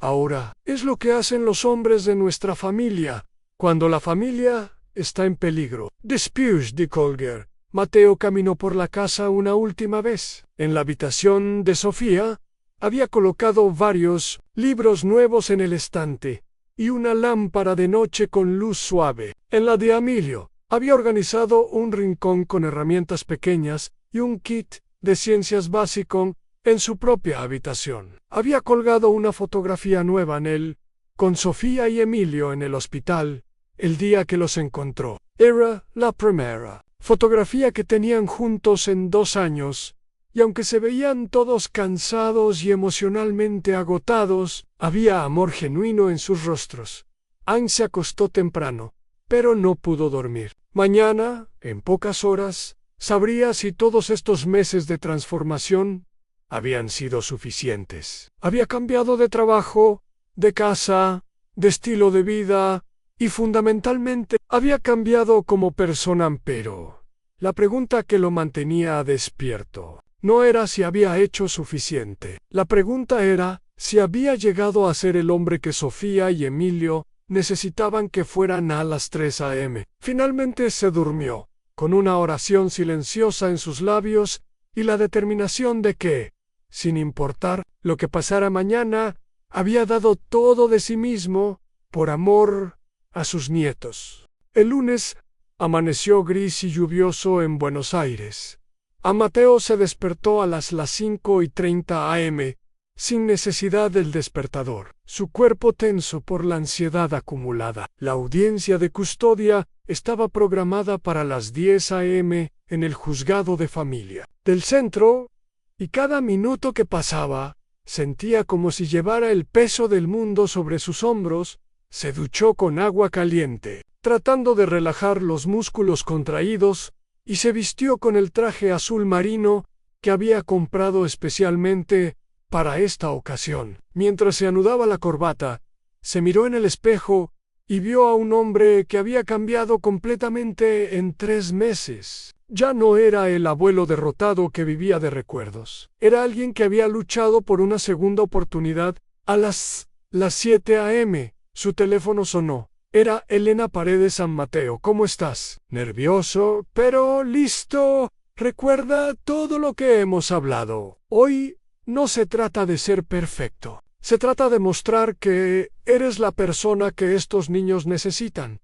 Ahora, es lo que hacen los hombres de nuestra familia, cuando la familia está en peligro. Después de colgar, Mateo caminó por la casa una última vez. En la habitación de Sofía, había colocado varios libros nuevos en el estante y una lámpara de noche con luz suave. En la de Emilio, había organizado un rincón con herramientas pequeñas y un kit de ciencias básico en su propia habitación. Había colgado una fotografía nueva en él, con Sofía y Emilio en el hospital, el día que los encontró. Era la primera fotografía que tenían juntos en 2 años, y aunque se veían todos cansados y emocionalmente agotados, había amor genuino en sus rostros. Anne se acostó temprano, pero no pudo dormir. Mañana, en pocas horas, sabría si todos estos meses de transformación habían sido suficientes. Había cambiado de trabajo, de casa, de estilo de vida, y fundamentalmente había cambiado como persona, pero la pregunta que lo mantenía despierto no era si había hecho suficiente. La pregunta era si había llegado a ser el hombre que Sofía y Emilio necesitaban que fueran a las 3 a.m. Finalmente se durmió, con una oración silenciosa en sus labios y la determinación de que, sin importar lo que pasara mañana, había dado todo de sí mismo por amor a sus nietos. El lunes amaneció gris y lluvioso en Buenos Aires. A Mateo se despertó a las 5:30 a.m., sin necesidad del despertador, su cuerpo tenso por la ansiedad acumulada. La audiencia de custodia estaba programada para las 10 a.m. en el juzgado de familia del centro, y cada minuto que pasaba, sentía como si llevara el peso del mundo sobre sus hombros. Se duchó con agua caliente, tratando de relajar los músculos contraídos, y se vistió con el traje azul marino que había comprado especialmente para esta ocasión. Mientras se anudaba la corbata, se miró en el espejo y vio a un hombre que había cambiado completamente en 3 meses. Ya no era el abuelo derrotado que vivía de recuerdos. Era alguien que había luchado por una segunda oportunidad. A las 7 a.m. su teléfono sonó. Era Elena Paredes San Mateo. ¿Cómo estás? Nervioso, pero listo. Recuerda todo lo que hemos hablado. Hoy no se trata de ser perfecto. Se trata de mostrar que eres la persona que estos niños necesitan.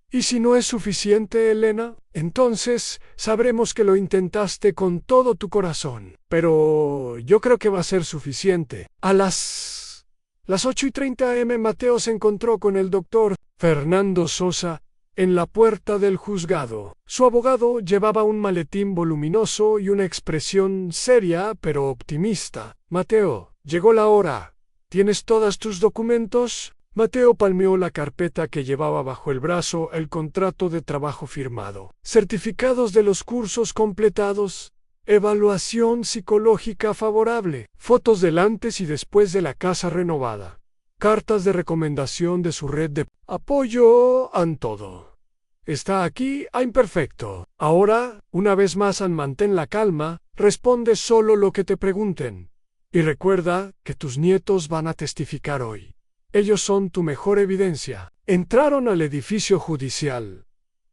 Y si no es suficiente, Elena, entonces sabremos que lo intentaste con todo tu corazón. Pero yo creo que va a ser suficiente. A las 8:30 a.m. Mateo se encontró con el doctor Fernando Sosa en la puerta del juzgado. Su abogado llevaba un maletín voluminoso y una expresión seria pero optimista. Mateo, llegó la hora. ¿Tienes todos tus documentos? Mateo palmeó la carpeta que llevaba bajo el brazo, el contrato de trabajo firmado, certificados de los cursos completados, evaluación psicológica favorable, fotos del antes y después de la casa renovada, cartas de recomendación de su red de apoyo, todo. Está aquí, perfecto. Ahora, una vez más, mantén la calma, responde solo lo que te pregunten. Y recuerda que tus nietos van a testificar hoy. Ellos son tu mejor evidencia. Entraron al edificio judicial,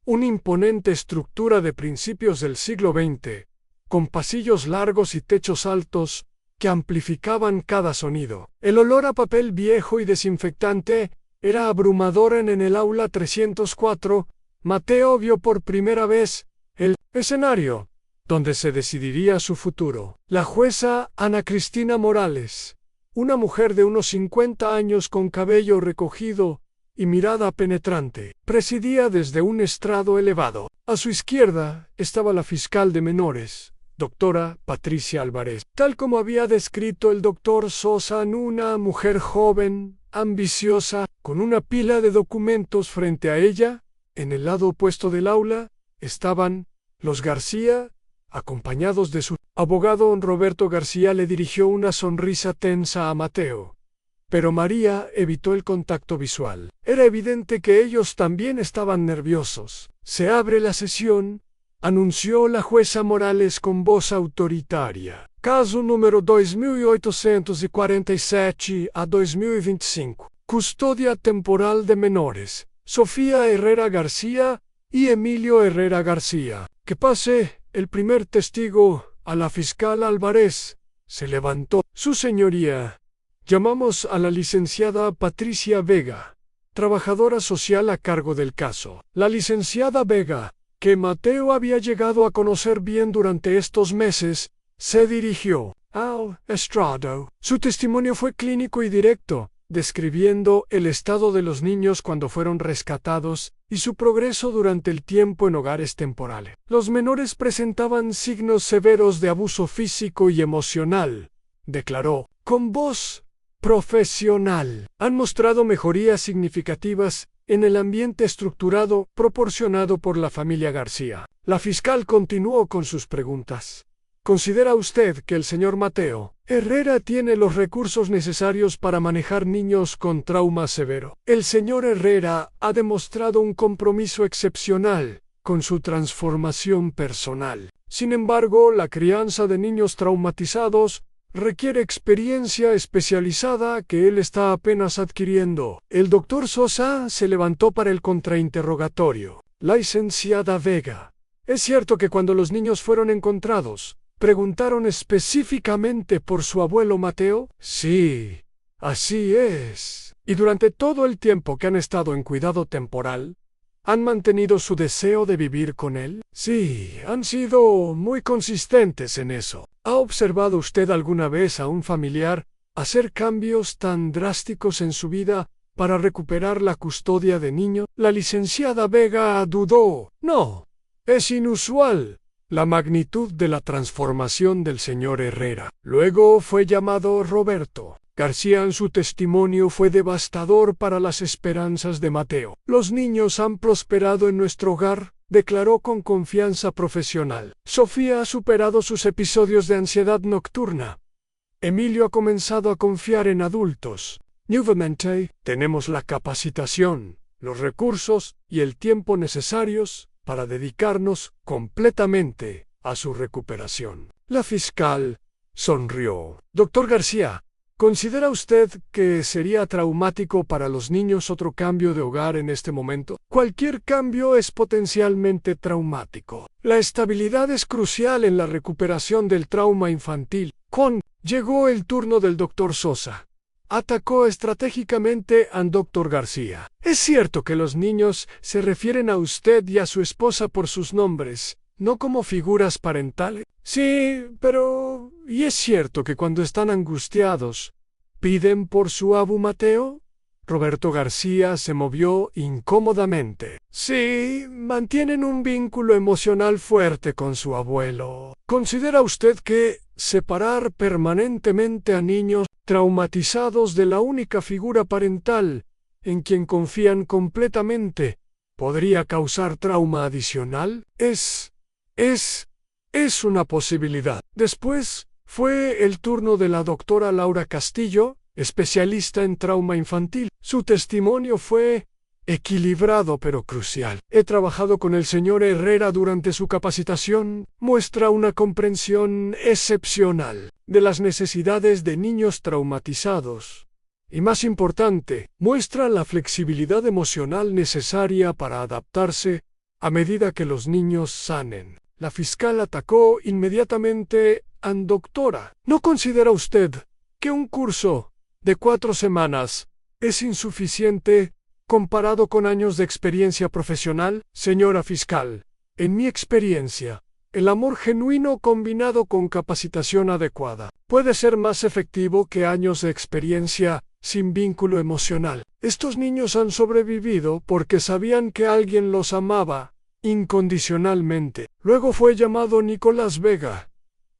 una imponente estructura de principios del siglo XX, con pasillos largos y techos altos que amplificaban cada sonido. El olor a papel viejo y desinfectante era abrumador. En el aula 304, Mateo vio por primera vez el escenario donde se decidiría su futuro. La jueza Ana Cristina Morales, una mujer de unos 50 años con cabello recogido y mirada penetrante, presidía desde un estrado elevado. A su izquierda estaba la fiscal de menores, doctora Patricia Álvarez. Tal como había descrito el doctor Sosa, una mujer joven, ambiciosa, con una pila de documentos frente a ella. En el lado opuesto del aula estaban los García, acompañados de su abogado. Roberto García le dirigió una sonrisa tensa a Mateo, pero María evitó el contacto visual. Era evidente que ellos también estaban nerviosos. Se abre la sesión, anunció la jueza Morales con voz autoritaria. Caso número 2847 a 2025. Custodia temporal de menores. Sofía Herrera García y Emilio Herrera García. Que pase el primer testigo. A la fiscal Álvarez se levantó. Su señoría, llamamos a la licenciada Patricia Vega, trabajadora social a cargo del caso. La licenciada Vega, que Mateo había llegado a conocer bien durante estos meses, se dirigió al estrado. Su testimonio fue clínico y directo, describiendo el estado de los niños cuando fueron rescatados y su progreso durante el tiempo en hogares temporales. Los menores presentaban signos severos de abuso físico y emocional, declaró, con voz profesional. Han mostrado mejorías significativas en el ambiente estructurado proporcionado por la familia García. La fiscal continuó con sus preguntas. ¿Considera usted que el señor Mateo Herrera tiene los recursos necesarios para manejar niños con trauma severo? El señor Herrera ha demostrado un compromiso excepcional con su transformación personal. Sin embargo, la crianza de niños traumatizados requiere experiencia especializada que él está apenas adquiriendo. El doctor Sosa se levantó para el contrainterrogatorio. La licenciada Vega, ¿es cierto que cuando los niños fueron encontrados, preguntaron específicamente por su abuelo Mateo? Sí, Así es. Y durante todo el tiempo que han estado en cuidado temporal, ¿han mantenido su deseo de vivir con él? Sí, han sido muy consistentes en eso. ¿Ha observado usted alguna vez a un familiar hacer cambios tan drásticos en su vida para recuperar la custodia de niño? La licenciada Vega dudó. No, es inusual la magnitud de la transformación del señor Herrera. Luego fue llamado Roberto García. En su testimonio fue devastador para las esperanzas de Mateo. Los niños han prosperado en nuestro hogar, declaró con confianza profesional. Sofía ha superado sus episodios de ansiedad nocturna. Emilio ha comenzado a confiar en adultos. Nuevamente, tenemos la capacitación, los recursos y el tiempo necesarios para dedicarnos completamente a su recuperación. La fiscal sonrió. Doctor García, ¿considera usted que sería traumático para los niños otro cambio de hogar en este momento? Cualquier cambio es potencialmente traumático. La estabilidad es crucial en la recuperación del trauma infantil. Llegó el turno del doctor Sosa. Atacó estratégicamente al doctor García. Es cierto que los niños se refieren a usted y a su esposa por sus nombres, no como figuras parentales. Sí, pero ¿y es cierto que cuando están angustiados, piden por su abu Mateo? Roberto García se movió incómodamente. Sí, mantienen un vínculo emocional fuerte con su abuelo. ¿Considera usted que separar permanentemente a niños traumatizados de la única figura parental en quien confían completamente podría causar trauma adicional? Es una posibilidad. Después fue el turno de la doctora Laura Castillo, especialista en trauma infantil. Su testimonio fue equilibrado pero crucial. He trabajado con el señor Herrera durante su capacitación. Muestra una comprensión excepcional de las necesidades de niños traumatizados. Y más importante, muestra la flexibilidad emocional necesaria para adaptarse a medida que los niños sanen. La fiscal atacó inmediatamente a la doctora. ¿No considera usted que un curso de 4 semanas es insuficiente comparado con años de experiencia profesional? Señora fiscal, en mi experiencia, el amor genuino combinado con capacitación adecuada puede ser más efectivo que años de experiencia sin vínculo emocional. Estos niños han sobrevivido porque sabían que alguien los amaba incondicionalmente. Luego fue llamado Nicolás Vega,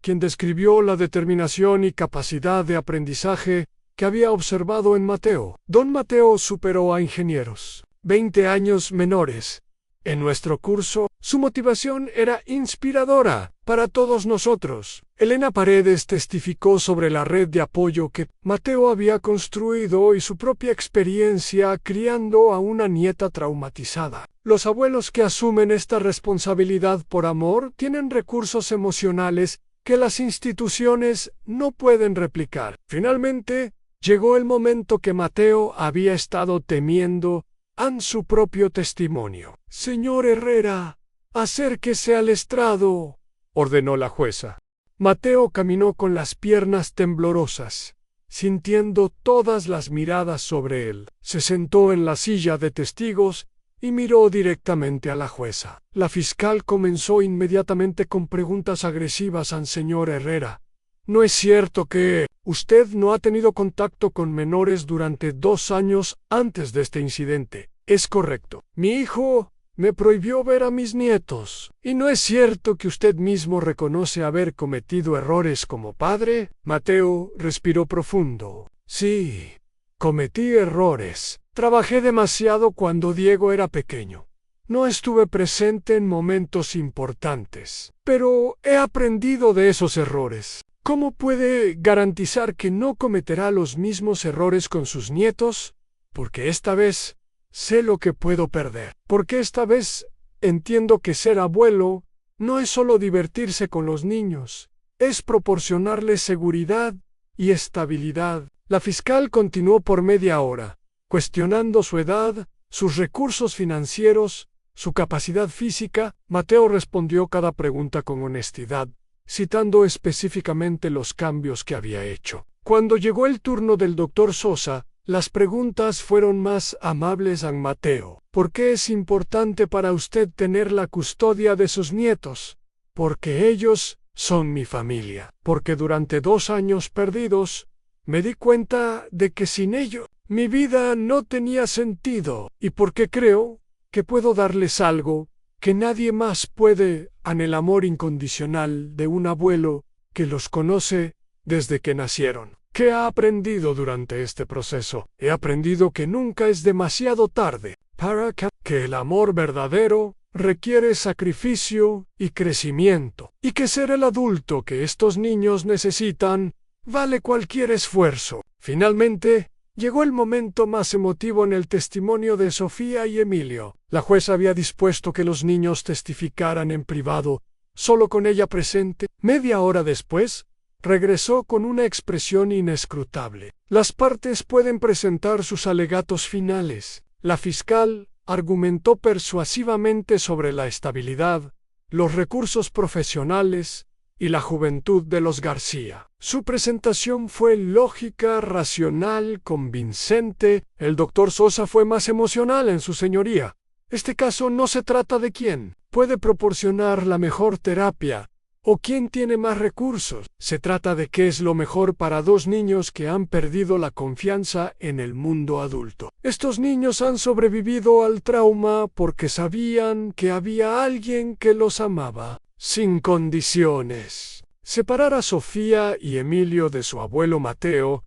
quien describió la determinación y capacidad de aprendizaje que había observado en Mateo. Don Mateo superó a ingenieros 20 años menores. En nuestro curso, su motivación era inspiradora para todos nosotros. Elena Paredes testificó sobre la red de apoyo que Mateo había construido y su propia experiencia criando a una nieta traumatizada. Los abuelos que asumen esta responsabilidad por amor tienen recursos emocionales que las instituciones no pueden replicar. Finalmente, llegó el momento que Mateo había estado temiendo en su propio testimonio. Señor Herrera, acérquese al estrado, ordenó la jueza. Mateo caminó con las piernas temblorosas, sintiendo todas las miradas sobre él. Se sentó en la silla de testigos y miró directamente a la jueza. La fiscal comenzó inmediatamente con preguntas agresivas al señor Herrera. ¿No es cierto que usted no ha tenido contacto con menores durante 2 años antes de este incidente? Es correcto. Mi hijo me prohibió ver a mis nietos. ¿Y no es cierto que usted mismo reconoce haber cometido errores como padre? Mateo respiró profundo. Sí, cometí errores. Trabajé demasiado cuando Diego era pequeño. No estuve presente en momentos importantes, pero he aprendido de esos errores. ¿Cómo puede garantizar que no cometerá los mismos errores con sus nietos? Porque esta vez sé lo que puedo perder. Porque esta vez entiendo que ser abuelo no es solo divertirse con los niños, es proporcionarles seguridad y estabilidad. La fiscal continuó por media hora, cuestionando su edad, sus recursos financieros, su capacidad física. Mateo respondió cada pregunta con honestidad, citando específicamente los cambios que había hecho. Cuando llegó el turno del doctor Sosa, las preguntas fueron más amables a Mateo. ¿Por qué es importante para usted tener la custodia de sus nietos? Porque ellos son mi familia. Porque durante 2 años perdidos, me di cuenta de que sin ellos, mi vida no tenía sentido. Y porque creo que puedo darles algo que nadie más puede, en el amor incondicional de un abuelo que los conoce desde que nacieron. ¿Qué he aprendido durante este proceso? He aprendido que nunca es demasiado tarde para que el amor verdadero requiere sacrificio y crecimiento, y que ser el adulto que estos niños necesitan vale cualquier esfuerzo. Finalmente, llegó el momento más emotivo en el testimonio de Sofía y Emilio. La jueza había dispuesto que los niños testificaran en privado, solo con ella presente. Media hora después, regresó con una expresión inescrutable. Las partes pueden presentar sus alegatos finales. La fiscal argumentó persuasivamente sobre la estabilidad, los recursos profesionales y la juventud de los García. Su presentación fue lógica, racional, convincente. El doctor Sosa fue más emocional en su señoría. Este caso no se trata de quién puede proporcionar la mejor terapia o quién tiene más recursos. Se trata de qué es lo mejor para 2 niños que han perdido la confianza en el mundo adulto. Estos niños han sobrevivido al trauma porque sabían que había alguien que los amaba, sin condiciones. Separar a Sofía y Emilio de su abuelo Mateo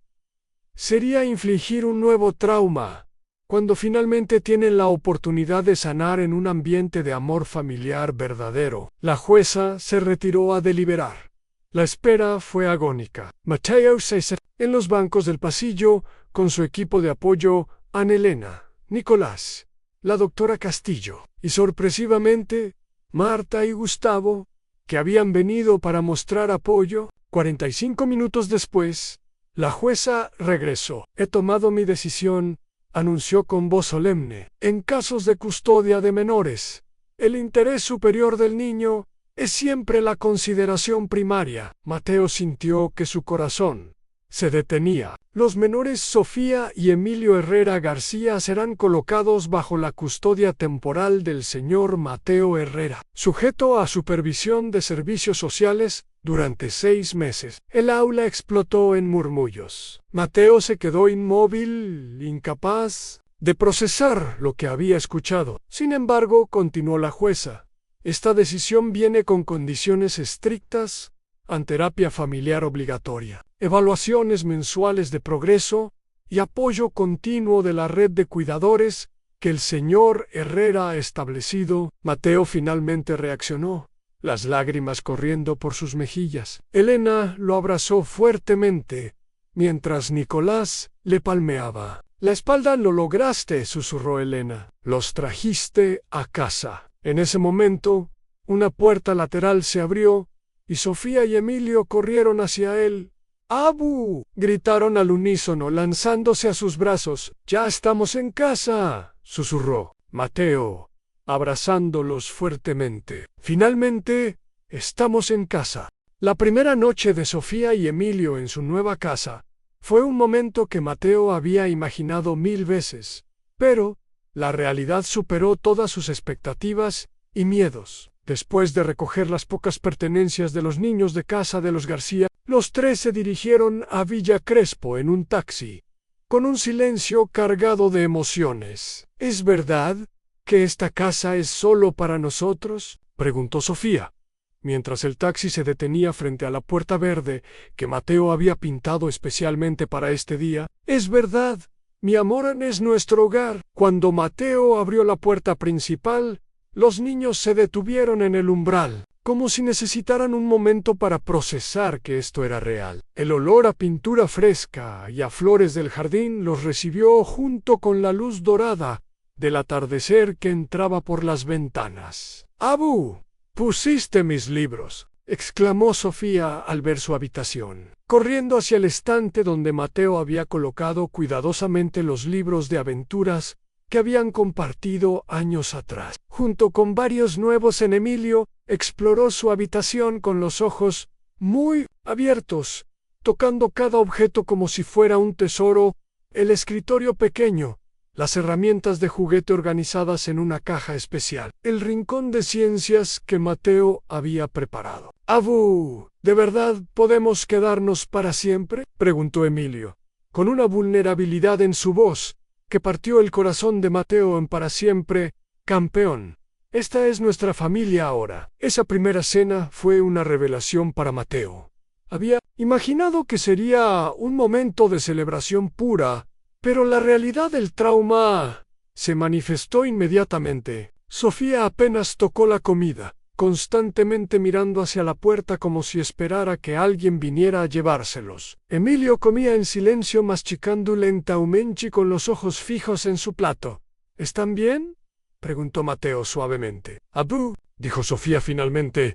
sería infligir un nuevo trauma, cuando finalmente tienen la oportunidad de sanar en un ambiente de amor familiar verdadero. La jueza se retiró a deliberar. La espera fue agónica. Mateo se sentó en los bancos del pasillo con su equipo de apoyo, Ana Elena, Nicolás, la doctora Castillo, y sorpresivamente, Marta y Gustavo, que habían venido para mostrar apoyo. 45 minutos después, la jueza regresó. He tomado mi decisión, anunció con voz solemne. En casos de custodia de menores, el interés superior del niño es siempre la consideración primaria. Mateo sintió que su corazón se detenía. Los menores Sofía y Emilio Herrera García serán colocados bajo la custodia temporal del señor Mateo Herrera, sujeto a supervisión de servicios sociales durante 6 meses. El aula explotó en murmullos. Mateo se quedó inmóvil, incapaz de procesar lo que había escuchado. Sin embargo, continuó la jueza, esta decisión viene con condiciones estrictas en terapia familiar obligatoria, evaluaciones mensuales de progreso y apoyo continuo de la red de cuidadores que el señor Herrera ha establecido. Mateo finalmente reaccionó, las lágrimas corriendo por sus mejillas. Elena lo abrazó fuertemente, mientras Nicolás le palmeaba la espalda. Lo lograste, susurró Elena. Los trajiste a casa. En ese momento, una puerta lateral se abrió, y Sofía y Emilio corrieron hacia él. ¡Abu!, gritaron al unísono, lanzándose a sus brazos. ¡Ya estamos en casa!, susurró Mateo, abrazándolos fuertemente. Finalmente, estamos en casa. La primera noche de Sofía y Emilio en su nueva casa fue un momento que Mateo había imaginado 1000 veces, pero la realidad superó todas sus expectativas y miedos. Después de recoger las pocas pertenencias de los niños de casa de los García, los 3 se dirigieron a Villa Crespo en un taxi, con un silencio cargado de emociones. ¿Es verdad que esta casa es solo para nosotros?, preguntó Sofía, mientras el taxi se detenía frente a la puerta verde que Mateo había pintado especialmente para este día. «Es verdad, mi amor, es nuestro hogar». Cuando Mateo abrió la puerta principal, los niños se detuvieron en el umbral, como si necesitaran un momento para procesar que esto era real. El olor a pintura fresca y a flores del jardín los recibió junto con la luz dorada del atardecer que entraba por las ventanas. «Abu, pusiste mis libros», exclamó Sofía al ver su habitación, corriendo hacia el estante donde Mateo había colocado cuidadosamente los libros de aventuras que habían compartido años atrás. Junto con varios nuevos en Emilio, exploró su habitación con los ojos muy abiertos tocando cada objeto como si fuera un tesoro, el escritorio pequeño, las herramientas de juguete organizadas en una caja especial, el rincón de ciencias que Mateo había preparado. —Abu, ¿de verdad podemos quedarnos para siempre? —preguntó Emilio, con una vulnerabilidad en su voz que partió el corazón de Mateo en para siempre. —Campeón, esta es nuestra familia ahora. Esa primera cena fue una revelación para Mateo. Había imaginado que sería un momento de celebración pura, pero la realidad del trauma se manifestó inmediatamente. Sofía apenas tocó la comida, constantemente mirando hacia la puerta como si esperara que alguien viniera a llevárselos. Emilio comía en silencio, masticando lentamente con los ojos fijos en su plato. —¿Están bien? —preguntó Mateo suavemente. —Abu —dijo Sofía finalmente—,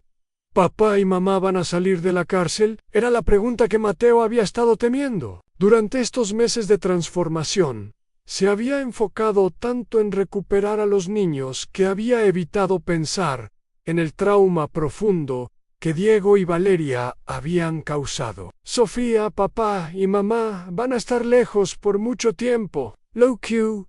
¿papá y mamá van a salir de la cárcel? Era la pregunta que Mateo había estado temiendo. Durante estos meses de transformación, se había enfocado tanto en recuperar a los niños que había evitado pensar en el trauma profundo que Diego y Valeria habían causado. Sofía, papá y mamá van a estar lejos por mucho tiempo. Lo que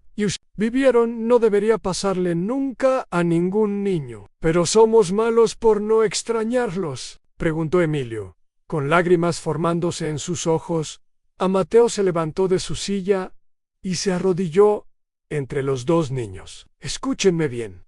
vivieron no debería pasarle nunca a ningún niño. —¿Pero somos malos por no extrañarlos? —preguntó Emilio, con lágrimas formándose en sus ojos. A Mateo se levantó de su silla y se arrodilló entre los dos niños. —Escúchenme bien.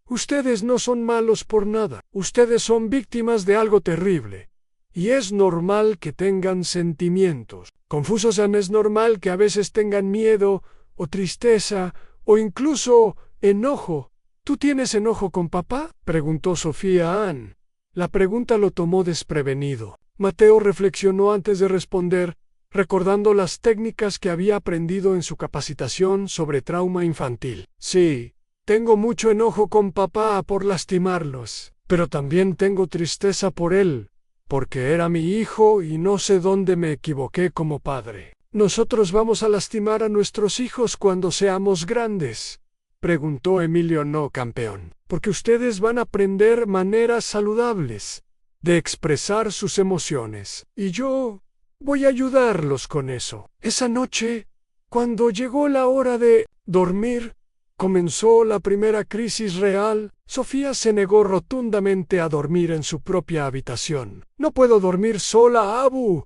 Ustedes no son malos por nada. Ustedes son víctimas de algo terrible. Y es normal que tengan sentimientos confusos. Es normal que a veces tengan miedo o tristeza o incluso enojo. ¿Tú tienes enojo con papá? —preguntó Sofía Ann. La pregunta lo tomó desprevenido. Mateo reflexionó antes de responder, recordando las técnicas que había aprendido en su capacitación sobre trauma infantil. —Sí, tengo mucho enojo con papá por lastimarlos, pero también tengo tristeza por él, porque era mi hijo y no sé dónde me equivoqué como padre. —¿Nosotros vamos a lastimar a nuestros hijos cuando seamos grandes? —preguntó Emilio. —No, campeón, porque ustedes van a aprender maneras saludables de expresar sus emociones, y yo voy a ayudarlos con eso. Esa noche, cuando llegó la hora de dormir, comenzó la primera crisis real. Sofía se negó rotundamente a dormir en su propia habitación. —No puedo dormir sola, Abu.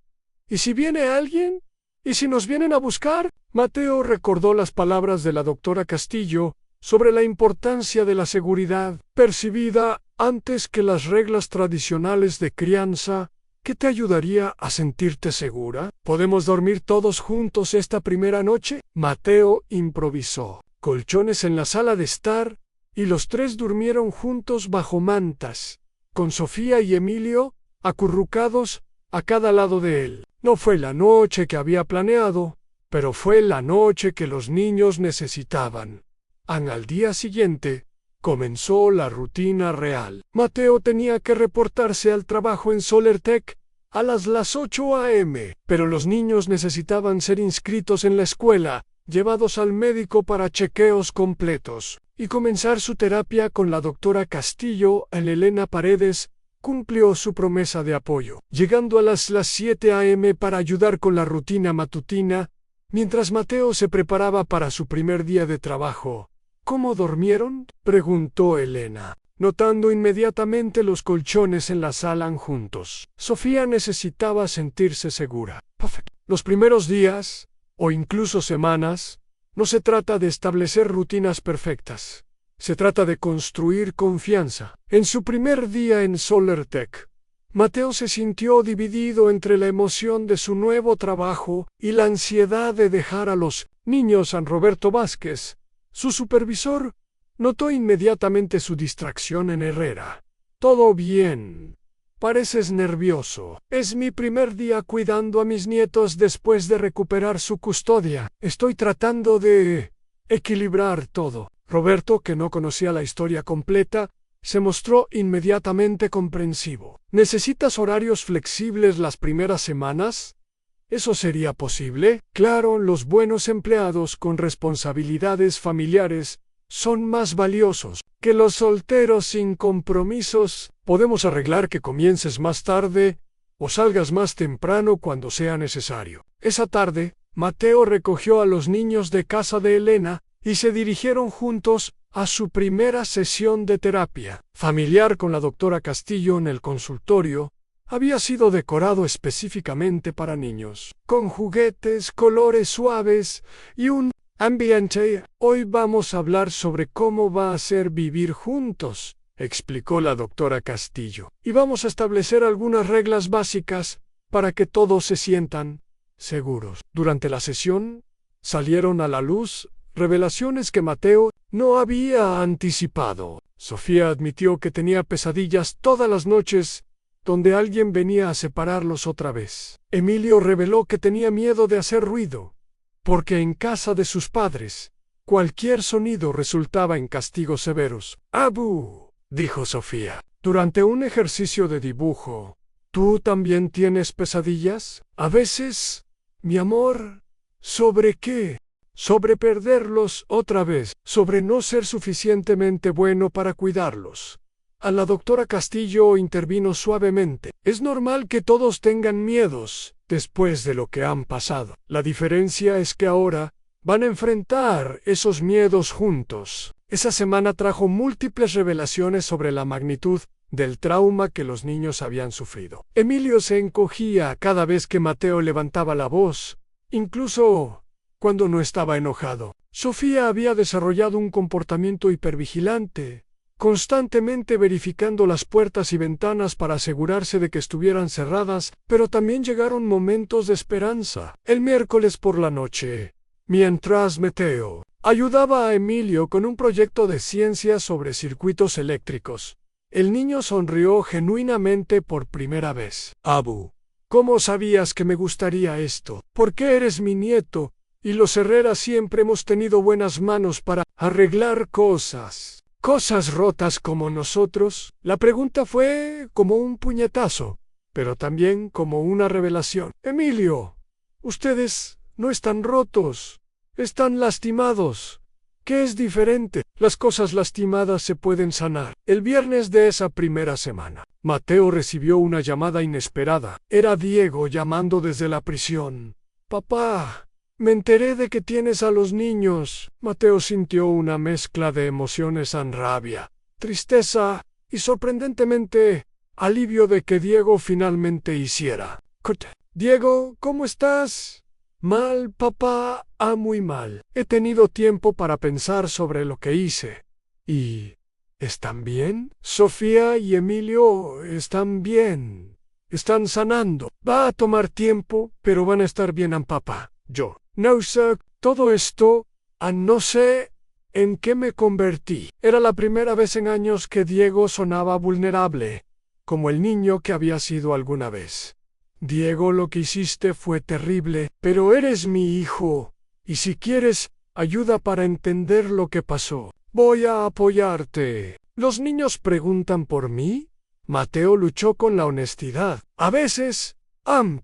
¿Y si viene alguien? ¿Y si nos vienen a buscar? Mateo recordó las palabras de la doctora Castillo sobre la importancia de la seguridad percibida antes que las reglas tradicionales de crianza, que te ayudaría a sentirte segura. ¿Podemos dormir todos juntos esta primera noche? Mateo improvisó colchones en la sala de estar y los tres durmieron juntos bajo mantas, con Sofía y Emilio acurrucados a cada lado de él. No fue la noche que había planeado, pero fue la noche que los niños necesitaban. Al día siguiente comenzó la rutina real. Mateo tenía que reportarse al trabajo en SolarTech a las 8 a.m., pero los niños necesitaban ser inscritos en la escuela, llevados al médico para chequeos completos, y comenzar su terapia con la doctora Castillo. Elena Paredes cumplió su promesa de apoyo, llegando a las 7 a.m. para ayudar con la rutina matutina, mientras Mateo se preparaba para su primer día de trabajo. —¿Cómo durmieron? —preguntó Elena, notando inmediatamente los colchones en la sala juntos. Sofía necesitaba sentirse segura. Los primeros días, o incluso semanas, no se trata de establecer rutinas perfectas. Se trata de construir confianza. En su primer día en SolarTech, Mateo se sintió dividido entre la emoción de su nuevo trabajo y la ansiedad de dejar a los niños. Roberto Vázquez, su supervisor, notó inmediatamente su distracción en Herrera. —¿Todo bien? Pareces nervioso. Es mi primer día cuidando a mis nietos después de recuperar su custodia. Estoy tratando de equilibrar todo. Roberto, que no conocía la historia completa, se mostró inmediatamente comprensivo. —¿Necesitas horarios flexibles las primeras semanas? ¿Eso sería posible? Claro, los buenos empleados con responsabilidades familiares son más valiosos que los solteros sin compromisos. Podemos arreglar que comiences más tarde o salgas más temprano cuando sea necesario. Esa tarde, Mateo recogió a los niños de casa de Elena y se dirigieron juntos a su primera sesión de terapia familiar con la doctora Castillo en el consultorio. Había sido decorado específicamente para niños, con juguetes, colores suaves y un ambiente. Hoy vamos a hablar sobre cómo va a ser vivir juntos, explicó la doctora Castillo, y vamos a establecer algunas reglas básicas para que todos se sientan seguros. Durante la sesión, salieron a la luz revelaciones que Mateo no había anticipado. Sofía admitió que tenía pesadillas todas las noches donde alguien venía a separarlos otra vez. Emilio reveló que tenía miedo de hacer ruido, porque en casa de sus padres, cualquier sonido resultaba en castigos severos. «Abu», dijo Sofía, durante un ejercicio de dibujo, «¿tú también tienes pesadillas?» «A veces, mi amor». «¿Sobre qué?» «Sobre perderlos otra vez, sobre no ser suficientemente bueno para cuidarlos». A la doctora Castillo intervino suavemente. «Es normal que todos tengan miedos después de lo que han pasado. La diferencia es que ahora van a enfrentar esos miedos juntos». Esa semana trajo múltiples revelaciones sobre la magnitud del trauma que los niños habían sufrido. Emilio se encogía cada vez que Mateo levantaba la voz, incluso cuando no estaba enojado. Sofía había desarrollado un comportamiento hipervigilante, constantemente verificando las puertas y ventanas para asegurarse de que estuvieran cerradas, pero también llegaron momentos de esperanza. El miércoles por la noche, mientras Mateo ayudaba a Emilio con un proyecto de ciencia sobre circuitos eléctricos, el niño sonrió genuinamente por primera vez. «Abu, ¿cómo sabías que me gustaría esto? Porque eres mi nieto, y los Herrera siempre hemos tenido buenas manos para arreglar cosas rotas como nosotros». La pregunta fue como un puñetazo, pero también como una revelación. «Emilio, ustedes no están rotos, están lastimados. ¿Qué es diferente? Las cosas lastimadas se pueden sanar». El viernes de esa primera semana, Mateo recibió una llamada inesperada. Era Diego llamando desde la prisión. «Papá, me enteré de que tienes a los niños». Mateo sintió una mezcla de emociones: rabia, tristeza y, sorprendentemente, alivio de que Diego finalmente hiciera. «Diego, ¿cómo estás?» «Mal, papá, muy mal. He tenido tiempo para pensar sobre lo que hice». «¿Y están bien?» «Sofía y Emilio están bien. Están sanando. Va a tomar tiempo, pero van a estar bien, papá». «Yo no sé todo esto, no sé en qué me convertí». Era la primera vez en años que Diego sonaba vulnerable, como el niño que había sido alguna vez. «Diego, lo que hiciste fue terrible, pero eres mi hijo, y si quieres ayuda para entender lo que pasó, voy a apoyarte». «¿Los niños preguntan por mí?» Mateo luchó con la honestidad. «A veces,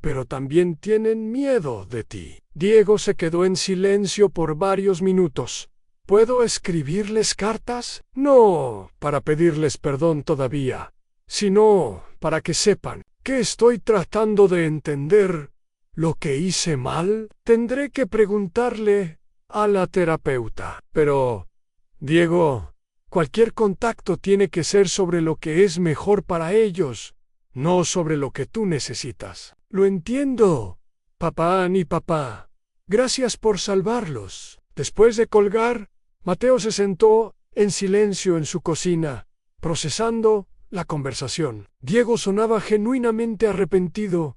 pero también tienen miedo de ti». Diego se quedó en silencio por varios minutos. «¿Puedo escribirles cartas?» «No para pedirles perdón todavía, sino para que sepan que estoy tratando de entender lo que hice mal». «Tendré que preguntarle a la terapeuta». «Pero, Diego, cualquier contacto tiene que ser sobre lo que es mejor para ellos, no sobre lo que tú necesitas». «Lo entiendo, papá. Gracias por salvarlos». Después de colgar, Mateo se sentó en silencio en su cocina, procesando la conversación. Diego sonaba genuinamente arrepentido,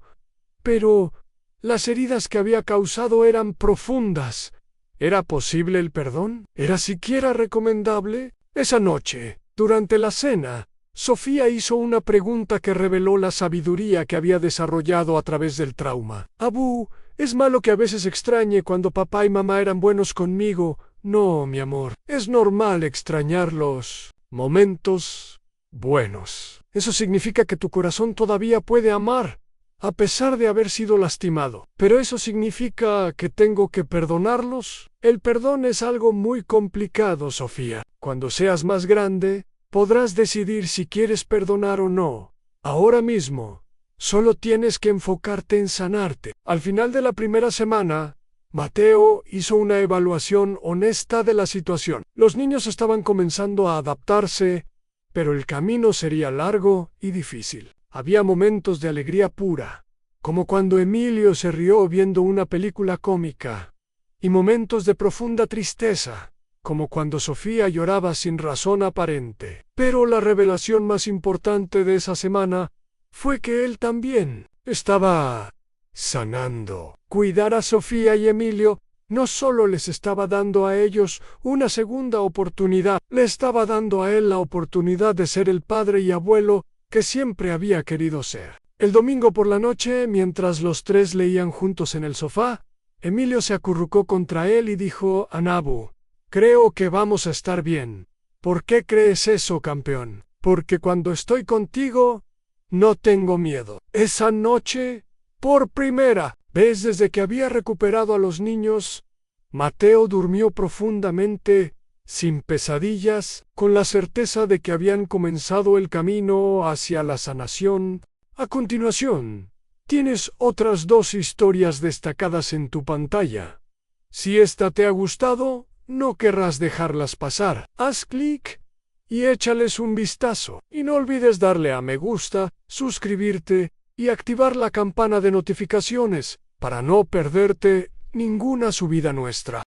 pero las heridas que había causado eran profundas. ¿Era posible el perdón? ¿Era siquiera recomendable? Esa noche, durante la cena, Sofía hizo una pregunta que reveló la sabiduría que había desarrollado a través del trauma. «Abu, ¿es malo que a veces extrañe cuando papá y mamá eran buenos conmigo?» «No, mi amor, es normal extrañar los momentos buenos. Eso significa que tu corazón todavía puede amar, a pesar de haber sido lastimado. ¿Pero eso significa que tengo que perdonarlos?» «El perdón es algo muy complicado, Sofía. Cuando seas más grande, podrás decidir si quieres perdonar o no. Ahora mismo, Solo tienes que enfocarte en sanarte. Al final de la primera semana, Mateo hizo una evaluación honesta de la situación. Los niños estaban comenzando a adaptarse, pero el camino sería largo y difícil. Había momentos de alegría pura, como cuando Emilio se rió viendo una película cómica, y momentos de profunda tristeza, como cuando Sofía lloraba sin razón aparente. Pero la revelación más importante de esa semana fue que él también estaba sanando. Cuidar a Sofía y Emilio no solo les estaba dando a ellos una segunda oportunidad, le estaba dando a él la oportunidad de ser el padre y abuelo que siempre había querido ser. El domingo por la noche, mientras los tres leían juntos en el sofá, Emilio se acurrucó contra él y dijo a Nabu: «Creo que vamos a estar bien». «¿Por qué crees eso, campeón?» «Porque cuando estoy contigo, no tengo miedo». Esa noche, por primera vez desde que había recuperado a los niños, Mateo durmió profundamente, sin pesadillas, con la certeza de que habían comenzado el camino hacia la sanación. A continuación, tienes otras 2 historias destacadas en tu pantalla. Si esta te ha gustado, no querrás dejarlas pasar. Haz clic y échales un vistazo. Y no olvides darle a me gusta, suscribirte y activar la campana de notificaciones para no perderte ninguna subida nuestra.